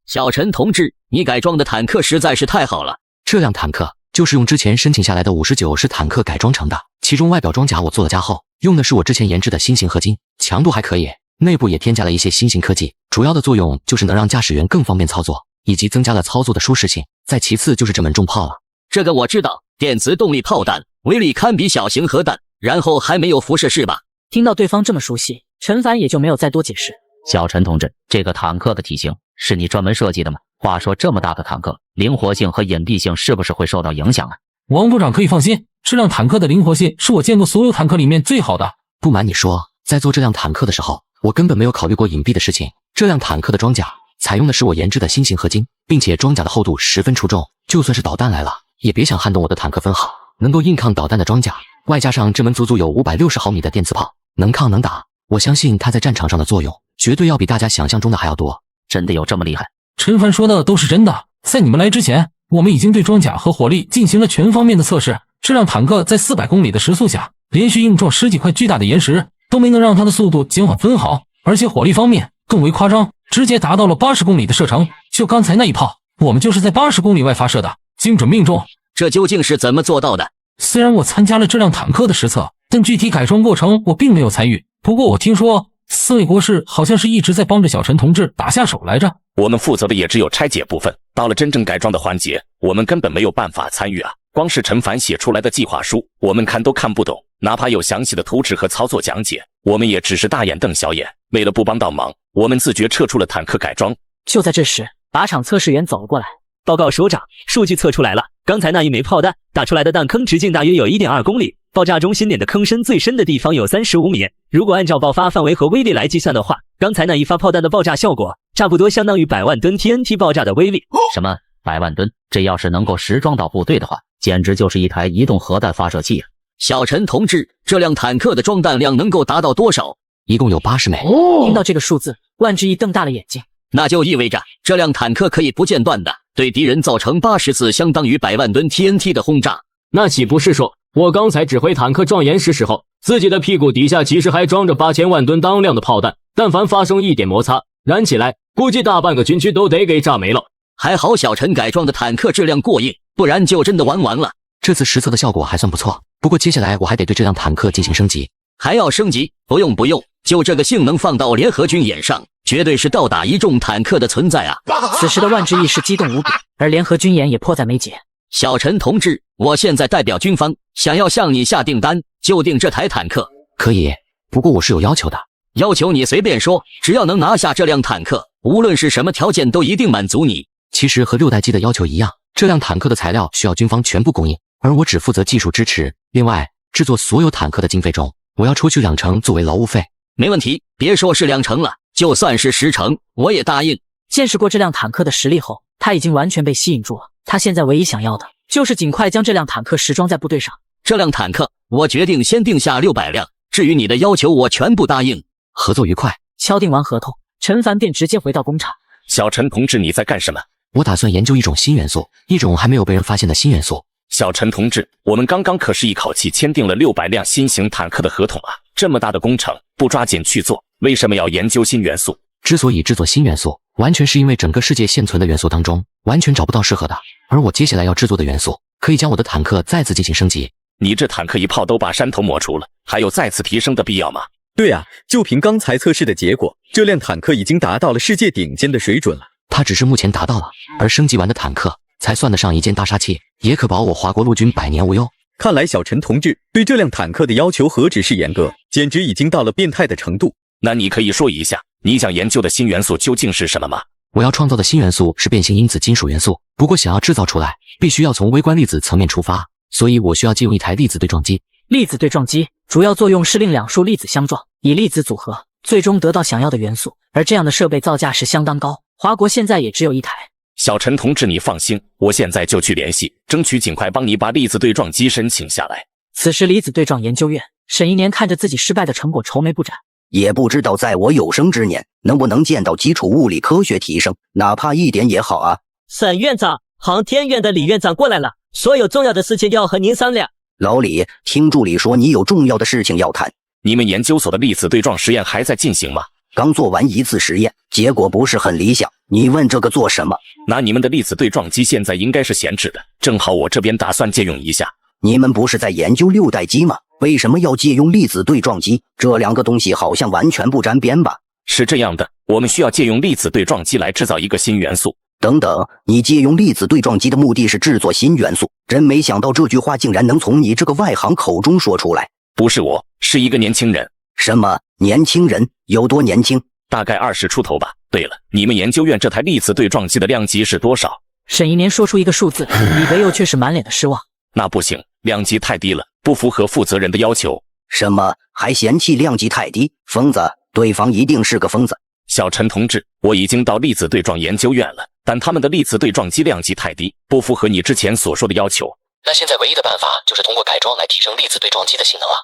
小陈同志，你改装的坦克实在是太好了。这辆坦克就是用之前申请下来的59式坦克改装成的，其中外表装甲我做了加厚，用的是我之前研制的新型合金，强度还可以，内部也添加了一些新型科技，主要的作用就是能让驾驶员更方便操作，以及增加了操作的舒适性。再其次就是这门重炮了。这个我知道，电磁动力炮弹，威力堪比小型核弹，然后还没有辐射是吧？听到对方这么熟悉，陈凡也就没有再多解释。小陈同志，这个坦克的体型是你专门设计的吗？话说这么大的坦克，灵活性和隐蔽性是不是会受到影响啊？王部长可以放心，这辆坦克的灵活性是我见过所有坦克里面最好的。不瞒你说，在做这辆坦克的时候，我根本没有考虑过隐蔽的事情。这辆坦克的装甲采用的是我研制的新型合金，并且装甲的厚度十分出众，就算是导弹来了，也别想撼动我的坦克分毫。能够硬抗导弹的装甲，外加上这门足足有560毫米的电磁炮，能抗能打，我相信它在战场上的作用绝对要比大家想象中的还要多。真的有这么厉害？陈凡说的都是真的，在你们来之前，我们已经对装甲和火力进行了全方面的测试。这辆坦克在400公里的时速下，连续硬撞10几块巨大的岩石，都没能让它的速度减缓分毫，而且火力方面更为夸张，直接达到了80公里的射程。就刚才那一炮，我们就是在80公里外发射的，精准命中。这究竟是怎么做到的？虽然我参加了这辆坦克的实测，但具体改装过程我并没有参与。不过我听说四位国士好像是一直在帮着小陈同志打下手来着。我们负责的也只有拆解部分，到了真正改装的环节，我们根本没有办法参与啊！光是陈凡写出来的计划书，我们看都看不懂，哪怕有详细的图纸和操作讲解，我们也只是大眼瞪小眼。为了不帮倒忙，我们自觉撤出了坦克改装。就在这时，靶场测试员走了过来。报告首长，数据测出来了，刚才那一枚炮弹打出来的弹坑直径大约有 1.2 公里，爆炸中心点的坑深最深的地方有35米。如果按照爆发范围和威力来计算的话，刚才那一发炮弹的爆炸效果差不多相当于100万吨 TNT 爆炸的威力。什么100万吨？这要是能够实装到部队的话，简直就是一台移动核弹发射器啊！小陈同志，这辆坦克的装弹量能够达到多少？一共有80枚。听到这个数字，万志毅瞪大了眼睛。那就意味着这辆坦克可以不间断的对敌人造成80次相当于100万吨 TNT 的轰炸。那岂不是说我刚才指挥坦克撞岩石时候，自己的屁股底下其实还装着8000万吨当量的炮弹，但凡发生一点摩擦，燃起来估计大半个军区都得给炸没了。还好小陈改装的坦克质量过硬，不然就真的玩完了。这次实测的效果还算不错，不过接下来我还得对这辆坦克进行升级。还要升级？不用，就这个性能放到联合军演上，绝对是倒打一众坦克的存在啊！此时的万志毅是激动无比，而联合军演也迫在眉睫。小陈同志，我现在代表军方想要向你下订单，就订这台坦克。可以，不过我是有要求的。要求你随便说，只要能拿下这辆坦克，无论是什么条件都一定满足你。其实和6代机的要求一样，这辆坦克的材料需要军方全部供应，而我只负责技术支持。另外，制作所有坦克的经费中，我要抽取2成作为劳务费。没问题，别说是2成了，就算是10成，我也答应。见识过这辆坦克的实力后，他已经完全被吸引住了。他现在唯一想要的就是尽快将这辆坦克实装在部队上。这辆坦克，我决定先定下600辆，至于你的要求，我全部答应。合作愉快。敲定完合同，陈凡便直接回到工厂。小陈同志，你在干什么？我打算研究一种新元素，一种还没有被人发现的新元素。小陈同志，我们刚刚可是一口气签订了600辆新型坦克的合同啊！这么大的工程，不抓紧去做，为什么要研究新元素？之所以制作新元素，完全是因为整个世界现存的元素当中，完全找不到适合的。而我接下来要制作的元素，可以将我的坦克再次进行升级。你这坦克一炮都把山头抹除了，还有再次提升的必要吗？对啊，就凭刚才测试的结果，这辆坦克已经达到了世界顶尖的水准了。它只是目前达到了，而升级完的坦克才算得上一件大杀器，也可保我华国陆军百年无忧。看来小陈同志对这辆坦克的要求何止是严格，简直已经到了变态的程度。那你可以说一下你想研究的新元素究竟是什么吗？我要创造的新元素是变形因子金属元素，不过想要制造出来，必须要从微观粒子层面出发，所以我需要借用一台粒子对撞机。粒子对撞机主要作用是令2束粒子相撞，以粒子组合，最终得到想要的元素，而这样的设备造价是相当高，华国现在也只有一台。小陈同志，你放心，我现在就去联系，争取尽快帮你把粒子对撞机申请下来。此时离子对撞研究院，沈一年看着自己失败的成果愁眉不展。也不知道在我有生之年能不能见到基础物理科学提升，哪怕一点也好啊。沈院长，航天院的李院长过来了，说有重要的事情要和您商量。老李，听助理说你有重要的事情要谈。你们研究所的粒子对撞实验还在进行吗？刚做完一次实验，结果不是很理想。你问这个做什么？那你们的粒子对撞机现在应该是闲置的，正好我这边打算借用一下。你们不是在研究6代机吗？为什么要借用粒子对撞机？这两个东西好像完全不沾边吧？是这样的，我们需要借用粒子对撞机来制造一个新元素。等等，你借用粒子对撞机的目的是制作新元素？真没想到这句话竟然能从你这个外行口中说出来。不是我，是一个年轻人。什么年轻人？有多年轻？大概20出头吧。对了，你们研究院这台粒子对撞机的量级是多少？沈一年说出一个数字，李德佑却是满脸的失望。那不行，量级太低了，不符合负责人的要求。什么？还嫌弃量级太低？疯子！对方一定是个疯子。小陈同志，我已经到粒子对撞研究院了，但他们的粒子对撞机量级太低，不符合你之前所说的要求。那现在唯一的办法就是通过改装来提升粒子对撞机的性能了。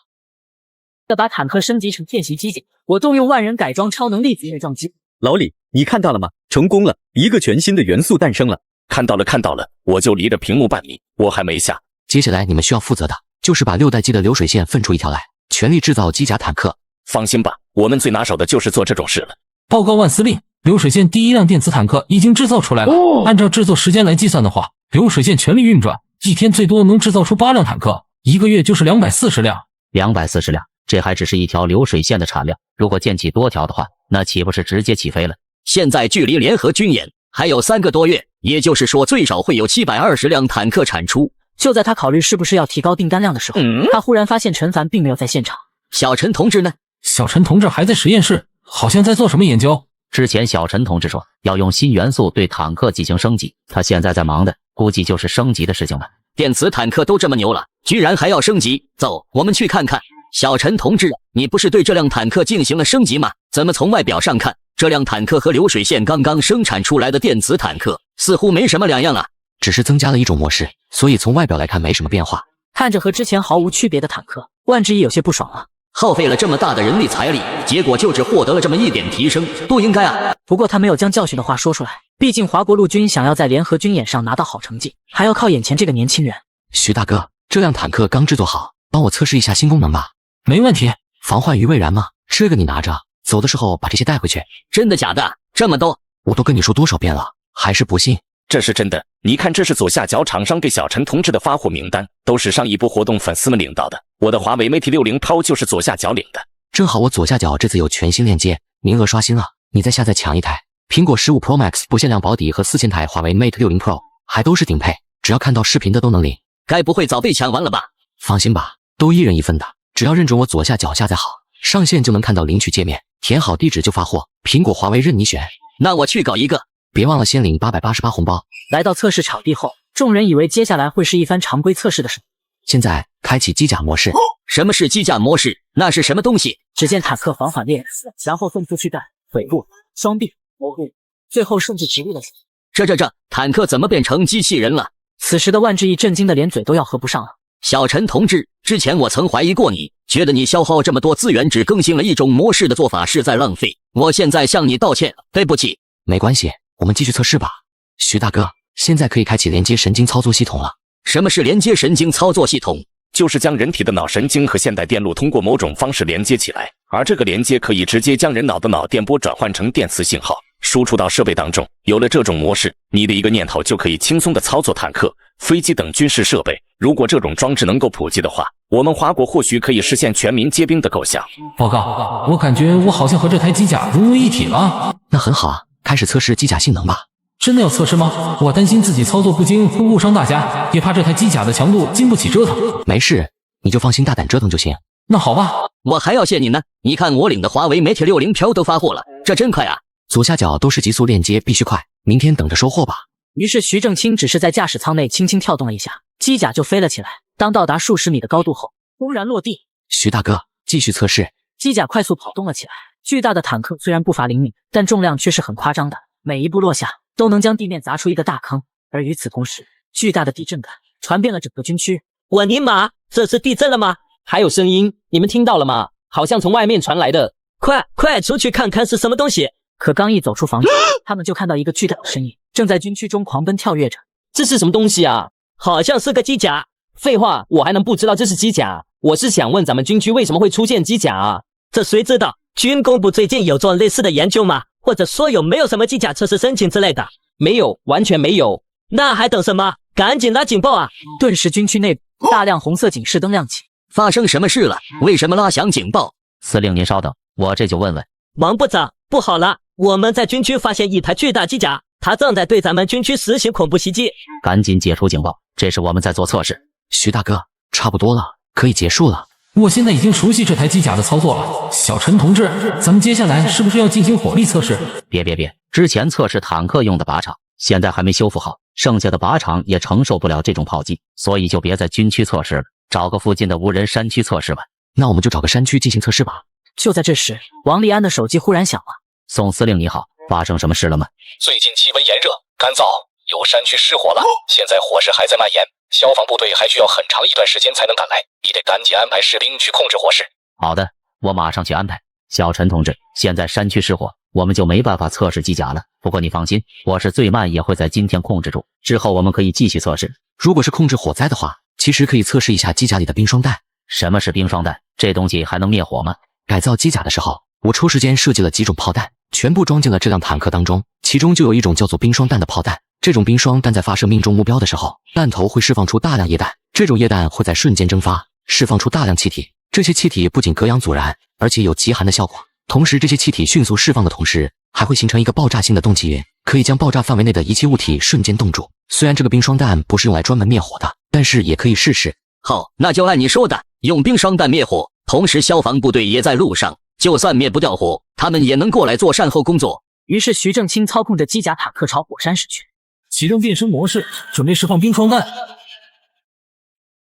要把坦克升级成变形机甲，我动用万人改装超能粒子对撞机。老李，你看到了吗？成功了，一个全新的元素诞生了。看到了，看到了，我就离着屏幕半米，我还没下。接下来你们需要负责的就是把6代机的流水线分出一条来，全力制造机甲坦克。放心吧，我们最拿手的就是做这种事了。报告万司令，流水线第一辆电磁坦克已经制造出来了。按照制作时间来计算的话，流水线全力运转，一天最多能制造出8辆坦克，一个月就是240辆。240辆，这还只是一条流水线的产量，如果建起多条的话，那岂不是直接起飞了？现在距离联合军演还有3个多月，也就是说最少会有720辆坦克产出。就在他考虑是不是要提高订单量的时候，他忽然发现陈凡并没有在现场。小陈同志呢？小陈同志还在实验室，好像在做什么研究。之前小陈同志说要用新元素对坦克进行升级，他现在在忙的估计就是升级的事情了。电磁坦克都这么牛了，居然还要升级？走，我们去看看。小陈同志，你不是对这辆坦克进行了升级吗？怎么从外表上看，这辆坦克和流水线刚刚生产出来的电磁坦克似乎没什么两样啊？只是增加了一种模式，所以从外表来看没什么变化。看着和之前毫无区别的坦克，万志毅有些不爽了。耗费了这么大的人力财力，结果就只获得了这么一点提升，不应该啊！不过他没有将教训的话说出来，毕竟华国陆军想要在联合军演上拿到好成绩，还要靠眼前这个年轻人。徐大哥，这辆坦克刚制作好，帮我测试一下新功能吧。没问题。防患于未然吗？这个你拿着，走的时候把这些带回去。真的假的？这么多？我都跟你说多少遍了，还是不信？这是真的，你看，这是左下角厂商给小陈同志的发货名单，都是上一波活动粉丝们领到的。我的华为 Mate 60 Pro 就是左下角领的。正好我左下角这次有全新链接，名额刷新了，你在下再抢一台。苹果15 Pro Max 不限量保底和4000台华为 Mate 60 Pro 还都是顶配，只要看到视频的都能领。该不会早被抢完了吧？放心吧，都一人一份的，只要认准我左下角下载好，上线就能看到领取界面，填好地址就发货，苹果华为任你选。那我去搞一个。别忘了先领888红包。来到测试场地后，众人以为接下来会是一番常规测试的事。现在开启机甲模式。什么是机甲模式？那是什么东西？只见坦克缓缓列，然后分出躯干、腿部、双臂、头部，最后甚至直立了起来。这坦克怎么变成机器人了？此时的万志毅震惊的连嘴都要合不上了。小陈同志，之前我曾怀疑过你，觉得你消耗这么多资源只更新了一种模式的做法是在浪费。我现在向你道歉，对不起。没关系，我们继续测试吧。徐大哥，现在可以开启连接神经操作系统了。什么是连接神经操作系统？就是将人体的脑神经和现代电路通过某种方式连接起来，而这个连接可以直接将人脑的脑电波转换成电磁信号，输出到设备当中。有了这种模式，你的一个念头就可以轻松地操作坦克、飞机等军事设备。如果这种装置能够普及的话，我们华国或许可以实现全民皆兵的构想。报告，我感觉我好像和这台机甲融为一体了。那很好啊，开始测试机甲性能吧。真的要测试吗？我担心自己操作不精会误伤大家，也怕这台机甲的强度经不起折腾。没事，你就放心大胆折腾就行。那好吧，我还要谢你呢。你看我领的华为 Mate 60 Pro 都发货了，这真快啊！左下角都是极速链接，必须快，明天等着收货吧。于是徐正清只是在驾驶舱内轻轻跳动了一下，机甲就飞了起来。当到达数十米的高度后，轰然落地。徐大哥，继续测试。机甲快速跑动了起来。巨大的坦克虽然步伐灵敏，但重量却是很夸张的，每一步落下都能将地面砸出一个大坑。而与此同时，巨大的地震感传遍了整个军区。我尼玛，这是地震了吗？还有声音，你们听到了吗？好像从外面传来的。快出去看看是什么东西！可刚一走出房间，他们就看到一个巨大的身影正在军区中狂奔跳跃着。这是什么东西啊？好像是个机甲。废话，我还能不知道这是机甲？我是想问咱们军区为什么会出现机甲啊？这谁知道？军工部最近有做类似的研究吗？或者说有没有什么机甲测试申请之类的？没有，完全没有。那还等什么？赶紧拉警报啊！顿时军区内部大量红色警示灯亮起。发生什么事了？为什么拉响警报？司令您稍等，我这就问问。王部长，不好了，我们在军区发现一台巨大机甲，它正在对咱们军区实行恐怖袭击。赶紧解除警报，这是我们在做测试。徐大哥，差不多了，可以结束了。我现在已经熟悉这台机甲的操作了。小陈同志，咱们接下来是不是要进行火力测试？别，之前测试坦克用的靶场，现在还没修复好，剩下的靶场也承受不了这种炮击，所以就别在军区测试了，找个附近的无人山区测试吧。那我们就找个山区进行测试吧。就在这时，王立安的手机忽然响了。宋司令你好，发生什么事了吗？最近气温炎热、干燥，有山区失火了，现在火势还在蔓延，消防部队还需要很长一段时间才能赶来，你得赶紧安排士兵去控制火势。好的，我马上去安排。小陈同志，现在山区失火，我们就没办法测试机甲了。不过你放心，火势最慢也会在今天控制住，之后我们可以继续测试。如果是控制火灾的话，其实可以测试一下机甲里的冰霜弹。什么是冰霜弹？这东西还能灭火吗？改造机甲的时候，我抽时间设计了几种炮弹，全部装进了这辆坦克当中，其中就有一种叫做冰霜弹的炮弹。这种冰霜弹在发射命中目标的时候，弹头会释放出大量液弹，这种液弹会在瞬间蒸发，释放出大量气体。这些气体不仅隔氧阻燃，而且有极寒的效果。同时，这些气体迅速释放的同时，还会形成一个爆炸性的冻气云，可以将爆炸范围内的一切物体瞬间冻住。虽然这个冰霜弹不是用来专门灭火的，但是也可以试试。好，那就按你说的，用冰霜弹灭火。同时，消防部队也在路上，就算灭不掉火，他们也能过来做善后工作。于是，徐正清操控着机甲坦克朝火山驶去，启动变身模式，准备释放冰霜弹。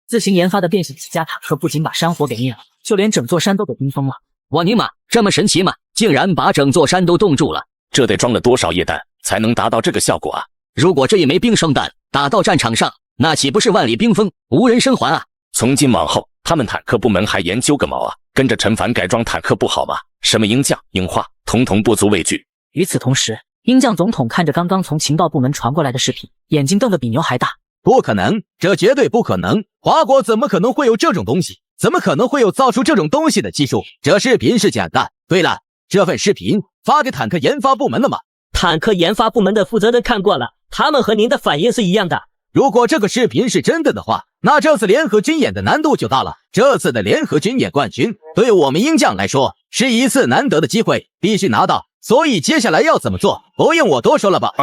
自行研发的变形机甲坦克不仅把山火给灭了，就连整座山都给冰封了。我尼玛，这么神奇吗？竟然把整座山都冻住了！这得装了多少液弹才能达到这个效果啊？如果这一枚冰霜弹打到战场上，那岂不是万里冰封，无人生还啊？从今往后，他们坦克部门还研究个毛啊？跟着陈凡改装坦克不好吗？什么鹰将、鹰化，统统不足畏惧。与此同时，鹰将总统看着刚刚从情报部门传过来的视频，眼睛瞪得比牛还大。不可能，这绝对不可能！华国怎么可能会有这种东西？怎么可能会有造出这种东西的技术？这视频是假的。对了，这份视频发给坦克研发部门了吗？坦克研发部门的负责人看过了，他们和您的反应是一样的。如果这个视频是真的话，那这次联合军演的难度就大了。这次的联合军演冠军，对我们鹰将来说是一次难得的机会，必须拿到。所以接下来要怎么做，不用我多说了吧？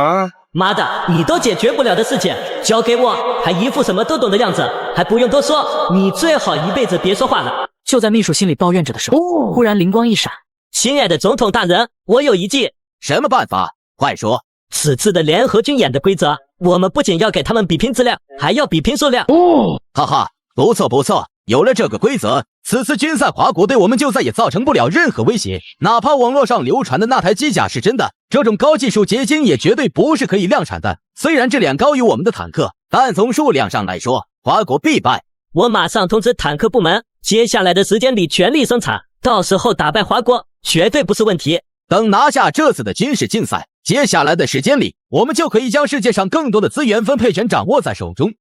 妈的，你都解决不了的事情，交给我，还一副什么都懂的样子，还不用多说，你最好一辈子别说话了。就在秘书心里抱怨着的时候，忽然灵光一闪，亲爱的总统大人，我有一计。什么办法？快说。此次的联合军演的规则，我们不仅要给他们比拼质量，还要比拼数量。哈哈，不错不错，有了这个规则，此次军赛华国对我们就再也造成不了任何威胁。哪怕网络上流传的那台机甲是真的，这种高技术结晶也绝对不是可以量产的。虽然质量高于我们的坦克，但从数量上来说，华国必败。我马上通知坦克部门，接下来的时间里全力生产，到时候打败华国绝对不是问题。等拿下这次的军事竞赛，接下来的时间里，我们就可以将世界上更多的资源分配权掌握在手中。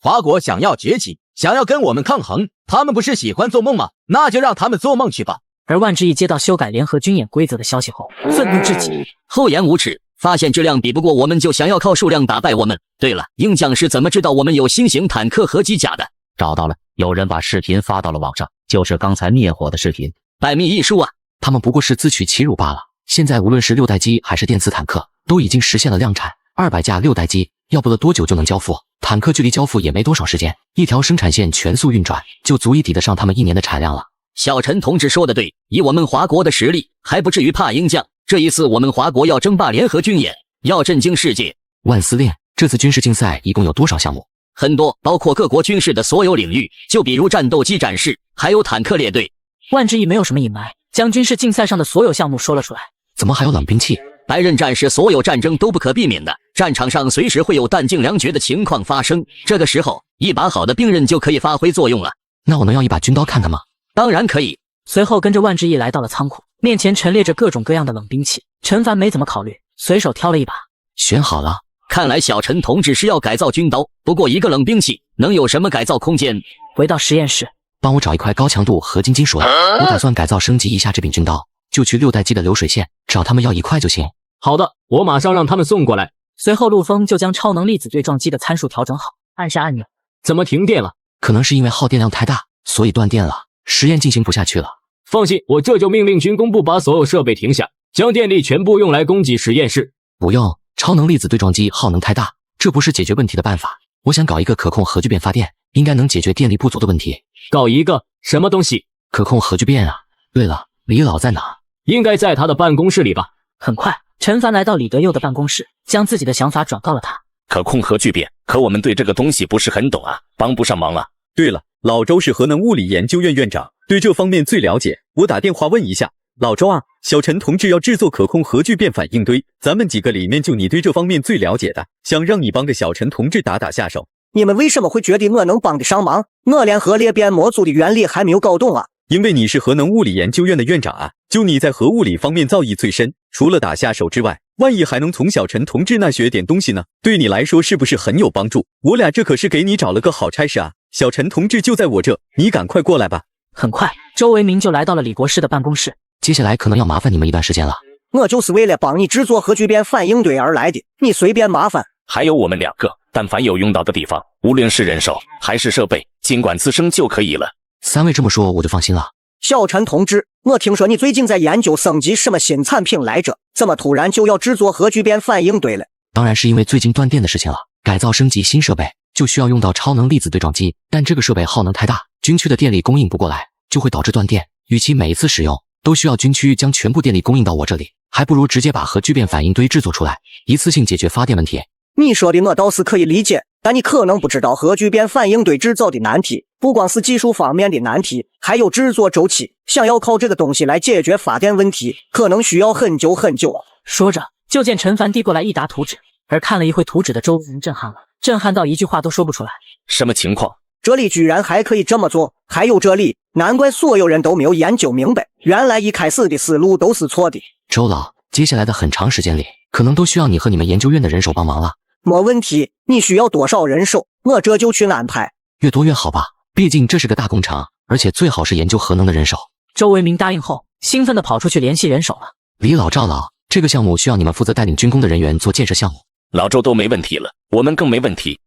华国想要崛起，想要跟我们抗衡，他们不是喜欢做梦吗？那就让他们做梦去吧。而万志毅接到修改联合军演规则的消息后，愤怒至极，厚颜无耻，发现质量比不过我们就想要靠数量打败我们。对了，鹰将是怎么知道我们有新型坦克和机甲的？找到了，有人把视频发到了网上，就是刚才灭火的视频。百密一疏啊，他们不过是自取其辱罢了。现在无论是6代机还是电磁坦克，都已经实现了量产，200架6代机要不了多久就能交付。坦克距离交付也没多少时间，一条生产线全速运转，就足以抵得上他们1年的产量了。小陈同志说的对，以我们华国的实力，还不至于怕鹰将。这一次我们华国要争霸联合军演，要震惊世界。万司令，这次军事竞赛一共有多少项目？很多，包括各国军事的所有领域，就比如战斗机展示，还有坦克列队。万志毅没有什么隐瞒，将军事竞赛上的所有项目说了出来。怎么还有冷兵器？白刃战士，所有战争都不可避免的，战场上随时会有弹尽粮绝的情况发生，这个时候一把好的兵刃就可以发挥作用了。那我能要一把军刀看看吗？当然可以。随后跟着万志毅来到了仓库，面前陈列着各种各样的冷兵器。陈凡没怎么考虑，随手挑了一把。选好了，看来小陈同志是要改造军刀，不过一个冷兵器能有什么改造空间？回到实验室，帮我找一块高强度合金金属的，我打算改造升级一下这柄军刀，就去6代机的流水线找他们要1块就行。好的，我马上让他们送过来。随后陆峰就将超能粒子对撞机的参数调整好，按下按钮。怎么停电了？可能是因为耗电量太大，所以断电了，实验进行不下去了。放心，我这就命令军工部把所有设备停下，将电力全部用来供给实验室。不用，超能粒子对撞机耗能太大，这不是解决问题的办法。我想搞一个可控核聚变发电，应该能解决电力不足的问题。搞一个什么东西？可控核聚变啊。对了，李老在哪？应该在他的办公室里吧。很快，陈凡来到李德佑的办公室，将自己的想法转告了他。可控核聚变，可我们对这个东西不是很懂啊，帮不上忙啊。对了，老周是核能物理研究院院长，对这方面最了解。我打电话问一下，老周啊，小陈同志要制作可控核聚变反应堆，咱们几个里面就你对这方面最了解的，想让你帮个小陈同志打下手。你们为什么会觉得我能帮得上忙？我连核裂变模组的原理还没有搞懂啊！因为你是核能物理研究院的院长啊，就你在核物理方面造诣最深，除了打下手之外，万一还能从小陈同志那学点东西呢，对你来说是不是很有帮助？我俩这可是给你找了个好差事啊！小陈同志就在我这，你赶快过来吧。很快，周维明就来到了李博士的办公室。接下来可能要麻烦你们一段时间了。我就是为了帮你制作核聚变反应堆而来的，你随便麻烦。还有我们2个，但凡有用到的地方，无论是人手还是设备，尽管滋生就可以了。3位这么说，我就放心了。小陈同志，我听说你最近在研究升级什么新产品来着？怎么突然就要制作核聚变反应堆了？当然是因为最近断电的事情了。改造升级新设备就需要用到超能粒子对撞机，但这个设备耗能太大，军区的电力供应不过来，就会导致断电。与其每一次使用都需要军区将全部电力供应到我这里，还不如直接把核聚变反应堆制作出来，一次性解决发电问题。你说的我倒是可以理解，但你可能不知道核聚变反应堆制造的难题，不光是技术方面的难题，还有制作周期。想要靠这个东西来解决发电问题，可能需要很久很久啊。说着，就见陈凡递过来一沓图纸，而看了一会图纸的周文震撼了，震撼到一句话都说不出来。什么情况？这里居然还可以这么做，还有这里，难怪所有人都没有研究明白，原来一开始的思路都是错的。周老，接下来的很长时间里，可能都需要你和你们研究院的人手帮忙了。没问题，你需要多少人手，我这就去安排。越多越好吧，毕竟这是个大工程，而且最好是研究核能的人手。周维明答应后，兴奋地跑出去联系人手了。李老、赵老，这个项目需要你们负责带领军工的人员做建设项目。老周都没问题了，我们更没问题。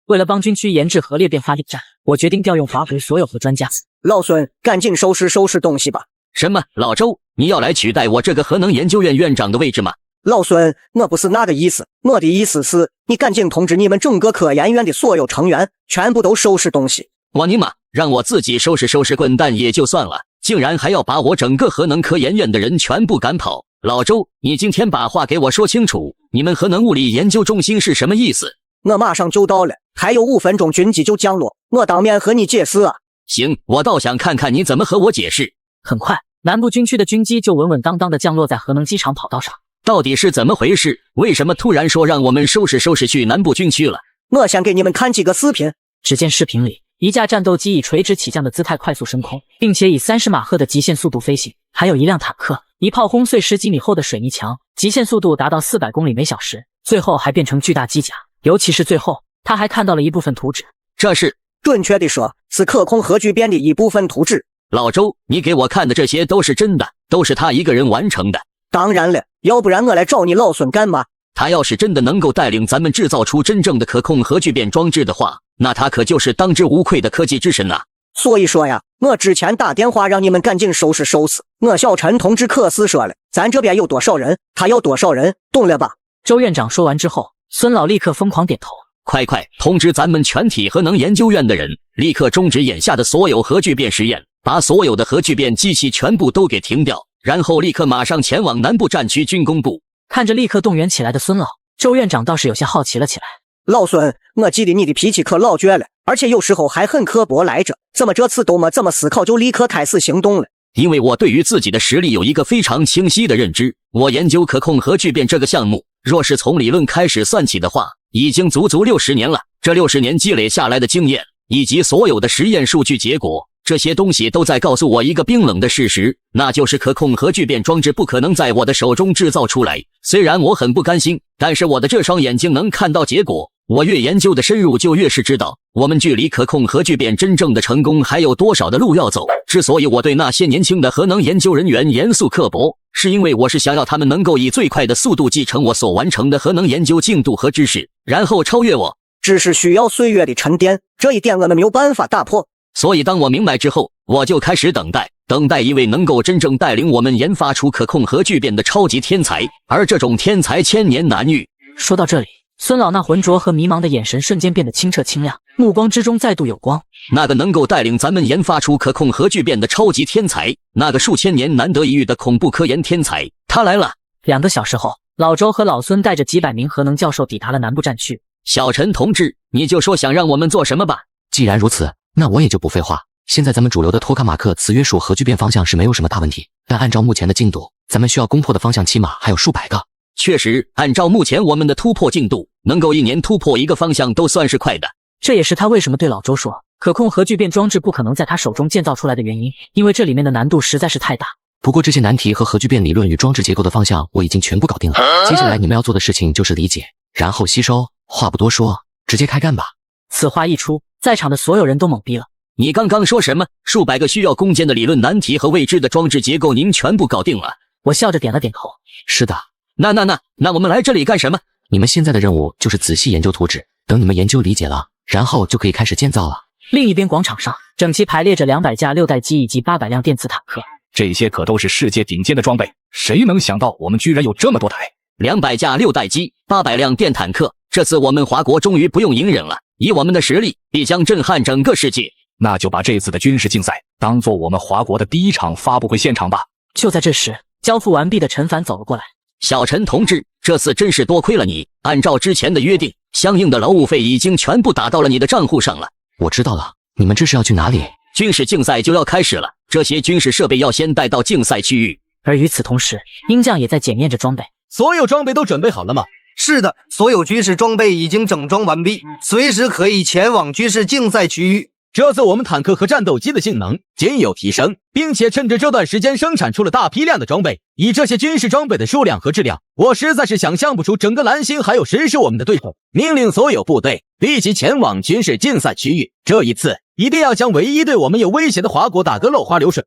为了帮军区研制核裂变发电站，我决定调用华国所有核专家。老孙，赶紧收拾收拾东西吧。什么？老周，你要来取代我这个核能研究院院长的位置吗？老孙，我不是那个意思，我的意思是，你赶紧通知你们整个科研院的所有成员，全部都收拾东西。我尼玛，让我自己收拾收拾滚蛋也就算了，竟然还要把我整个核能科研院的人全部赶跑。老周，你今天把话给我说清楚，你们核能物理研究中心是什么意思？我马上就到了，还有5分钟军机就降落，我当面和你解释啊。行，我倒想看看你怎么和我解释。很快，南部军区的军机就稳稳当当地降落在核能机场跑道上。到底是怎么回事？为什么突然说让我们收拾收拾去南部军区了？我先给你们看几个视频。只见视频里，一架战斗机以垂直起降的姿态快速升空，并且以30马赫的极限速度飞行，还有一辆坦克，一炮轰碎10几米厚的水泥墙，极限速度达到400公里每小时，最后还变成巨大机甲。尤其是最后，他还看到了一部分图纸，这是准确地说，是可控核聚变的一部分图纸。老周，你给我看的这些都是真的，都是他一个人完成的？当然了，要不然我来找你老孙干嘛？他要是真的能够带领咱们制造出真正的可控核聚变装置的话，那他可就是当之无愧的科技之神啊！所以说呀，我之前打电话让你们赶紧收拾收拾，我小陈同志可是说了，咱这边有多少人，他要多少人，懂了吧？周院长说完之后，孙老立刻疯狂点头。快通知咱们全体核能研究院的人，立刻终止眼下的所有核聚变实验，把所有的核聚变机器全部都给停掉，然后立刻马上前往南部战区军工部。看着立刻动员起来的孙老，周院长倒是有些好奇了起来。老孙，我记得你的脾气可老倔了，而且有时候还很刻薄来着，怎么这次都没怎么思考就立刻开始行动了？因为我对于自己的实力有一个非常清晰的认知，我研究可控核聚变这个项目，若是从理论开始算起的话，已经足足60年了。这60年积累下来的经验，以及所有的实验数据结果，这些东西都在告诉我一个冰冷的事实，那就是可控核聚变装置不可能在我的手中制造出来。虽然我很不甘心，但是我的这双眼睛能看到结果。我越研究的深入，就越是知道我们距离可控核聚变真正的成功还有多少的路要走。之所以我对那些年轻的核能研究人员严肃刻薄，是因为我是想要他们能够以最快的速度继承我所完成的核能研究进度和知识，然后超越我。知识需要岁月的沉淀，这一点我们没有办法打破。所以当我明白之后，我就开始等待一位能够真正带领我们研发出可控核聚变的超级天才，而这种天才千年难遇。说到这里，孙老那浑浊和迷茫的眼神瞬间变得清澈清亮，目光之中再度有光。那个能够带领咱们研发出可控核聚变的超级天才，那个数千年难得一遇的恐怖科研天才，他来了。2个小时后，老周和老孙带着几百名核能教授抵达了南部战区。小陈同志，你就说想让我们做什么吧。既然如此，那我也就不废话。现在咱们主流的托卡马克磁约束核聚变方向是没有什么大问题，但按照目前的进度，咱们需要攻破的方向起码还有数百个。确实，按照目前我们的突破进度，能够1年突破一个方向都算是快的。这也是他为什么对老周说可控核聚变装置不可能在他手中建造出来的原因，因为这里面的难度实在是太大。不过这些难题和核聚变理论与装置结构的方向我已经全部搞定了，接下来你们要做的事情就是理解，然后吸收。话不多说，直接开干吧。此话一出，在场的所有人都懵逼了。你刚刚说什么？数百个需要攻坚的理论难题和未知的装置结构您全部搞定了？我笑着点了点头。是的。那我们来这里干什么？你们现在的任务就是仔细研究图纸，等你们研究理解了，然后就可以开始建造了。另一边广场上，整齐排列着200架6代机以及800辆电磁坦克，这些可都是世界顶尖的装备，谁能想到我们居然有这么多台？200架6代机，800辆电坦克，这次我们华国终于不用隐忍了，以我们的实力，必将震撼整个世界。那就把这次的军事竞赛当做我们华国的第一场发布会现场吧。就在这时，交付完毕的陈凡走了过来。小陈同志，这次真是多亏了你，按照之前的约定，相应的劳务费已经全部打到了你的账户上了。我知道了，你们这是要去哪里？军事竞赛就要开始了，这些军事设备要先带到竞赛区域。而与此同时，鹰将也在检验着装备。所有装备都准备好了吗？是的，所有军事装备已经整装完毕，随时可以前往军事竞赛区域。这次我们坦克和战斗机的性能仅有提升，并且趁着这段时间生产出了大批量的装备。以这些军事装备的数量和质量，我实在是想象不出整个蓝星还有谁是我们的对手。命令所有部队立即前往军事竞赛区域，这一次一定要将唯一对我们有威胁的华国打个落花流水。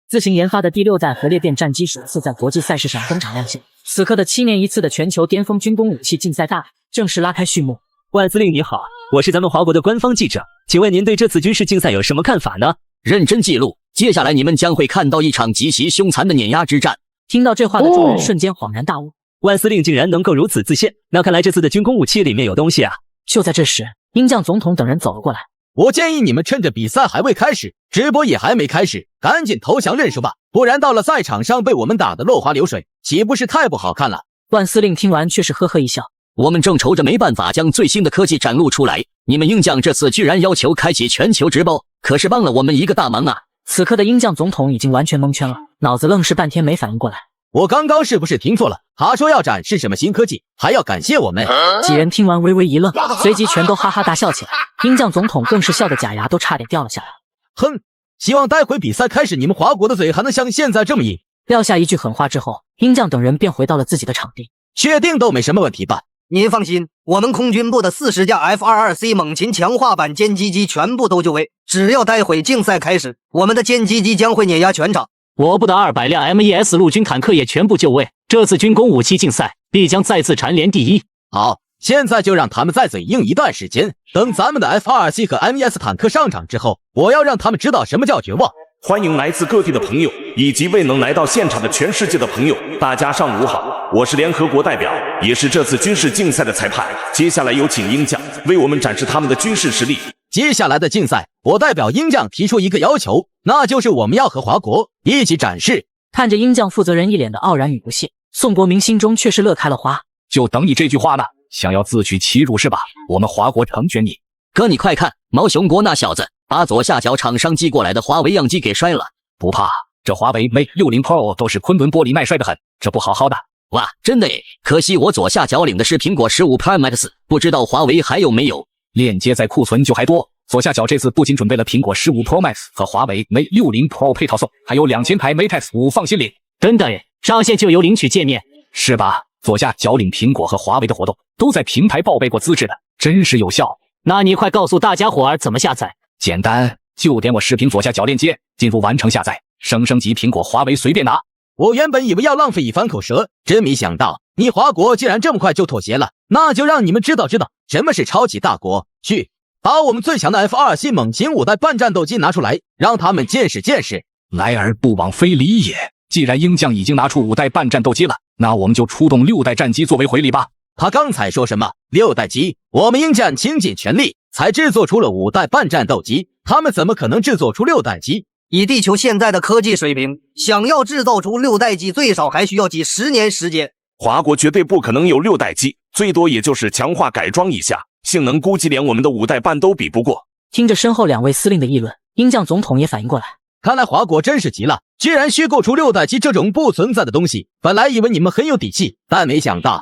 自行研发的第6代核裂变战机首次在国际赛事上登场亮相，此刻的7年一次的全球巅峰军工武器竞赛大正式拉开序幕。万司令你好，我是咱们华国的官方记者，请问您对这次军事竞赛有什么看法呢？认真记录，接下来你们将会看到一场极其凶残的碾压之战。听到这话的众人瞬间恍然大悟，万司令竟然能够如此自信，那看来这次的军工武器里面有东西啊。就在这时，鹰将总统等人走了过来。我建议你们趁着比赛还未开始，直播也还没开始，赶紧投降认输吧，不然到了赛场上被我们打得落花流水，岂不是太不好看了？万司令听完却是呵呵一笑。我们正愁着没办法将最新的科技展露出来，你们鹰将这次居然要求开启全球直播，可是帮了我们一个大忙啊！此刻的鹰将总统已经完全蒙圈了，脑子愣是半天没反应过来。我刚刚是不是听错了？他说要展示什么新科技，还要感谢我们。几人听完微微一愣，随即全都哈哈大笑起来。鹰将总统更是笑得假牙都差点掉了下来。哼，希望待会比赛开始，你们华国的嘴还能像现在这么硬。撂下一句狠话之后，鹰将等人便回到了自己的场地。确定都没什么问题吧？您放心，我们空军部的40架 F-22C 猛禽强化版歼击机全部都就位，只要待会竞赛开始，我们的歼击机将会碾压全场。我部的200辆 MES 陆军坦克也全部就位，这次军工武器竞赛必将再次蝉联第一。好，现在就让他们再嘴硬一段时间，等咱们的 F-22C 和 MES 坦克上场之后，我要让他们知道什么叫绝望。欢迎来自各地的朋友，以及未能来到现场的全世界的朋友，大家上午好，我是联合国代表，也是这次军事竞赛的裁判。接下来有请鹰将为我们展示他们的军事实力。接下来的竞赛，我代表鹰将提出一个要求，那就是我们要和华国一起展示。看着鹰将负责人一脸的傲然与不屑，宋国明心中却是乐开了花。就等你这句话呢，想要自取其辱是吧？我们华国成全你。哥，你快看，毛熊国那小子把左下角厂商寄过来的华为样机给摔了。不怕，这华为 Mate 60 Pro 都是昆仑玻璃耐摔得很，这不好好的。哇，真的诶，可惜我左下角领的是苹果15 Pro Max，不知道华为还有没有。链接在库存就还多，左下角这次不仅准备了苹果15 Pro Max 和华为 Mate 60 Pro 配套送，还有2000台 Mate X5 放心领。真的诶，上线就有领取界面，是吧？左下角领苹果和华为的活动都在平台报备过资质的，真是有效。那你快告诉大家伙儿怎么下载？简单，就点我视频左下角链接，进入完成下载，升级苹果、华为随便拿。我原本以为要浪费一番口舌，真没想到你华国竟然这么快就妥协了。那就让你们知道什么是超级大国。去，把我们最强的 F2 系猛禽5代半战斗机拿出来，让他们见识见识。来而不往非礼也。既然鹰将已经拿出5代半战斗机了，那我们就出动6代战机作为回礼吧。他刚才说什么6代机？我们鹰将倾尽全力才制作出了5代半战斗机，他们怎么可能制作出6代机？以地球现在的科技水平，想要制造出6代机，最少还需要几10年时间。华国绝对不可能有6代机，最多也就是强化改装一下，性能估计连我们的5代半都比不过。听着身后2位司令的议论，鹰将总统也反应过来，看来华国真是急了，居然虚构出6代机这种不存在的东西。本来以为你们很有底气，但没想到，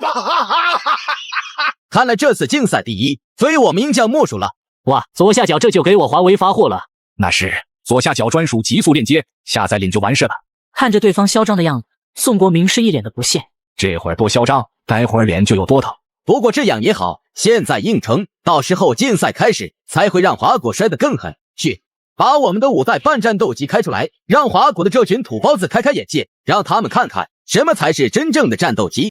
看来这次竞赛第一非我们鹰将莫属了。哇，左下角这就给我华为发货了。那是左下角专属极速链接，下载领就完事了。看着对方嚣张的样子，宋国明是一脸的不屑。这会儿多嚣张，待会儿脸就有多疼。不过这样也好，现在硬撑，到时候竞赛开始才会让华国摔得更狠。去，把我们的5代半战斗机开出来，让华国的这群土包子开开眼界，让他们看看什么才是真正的战斗机。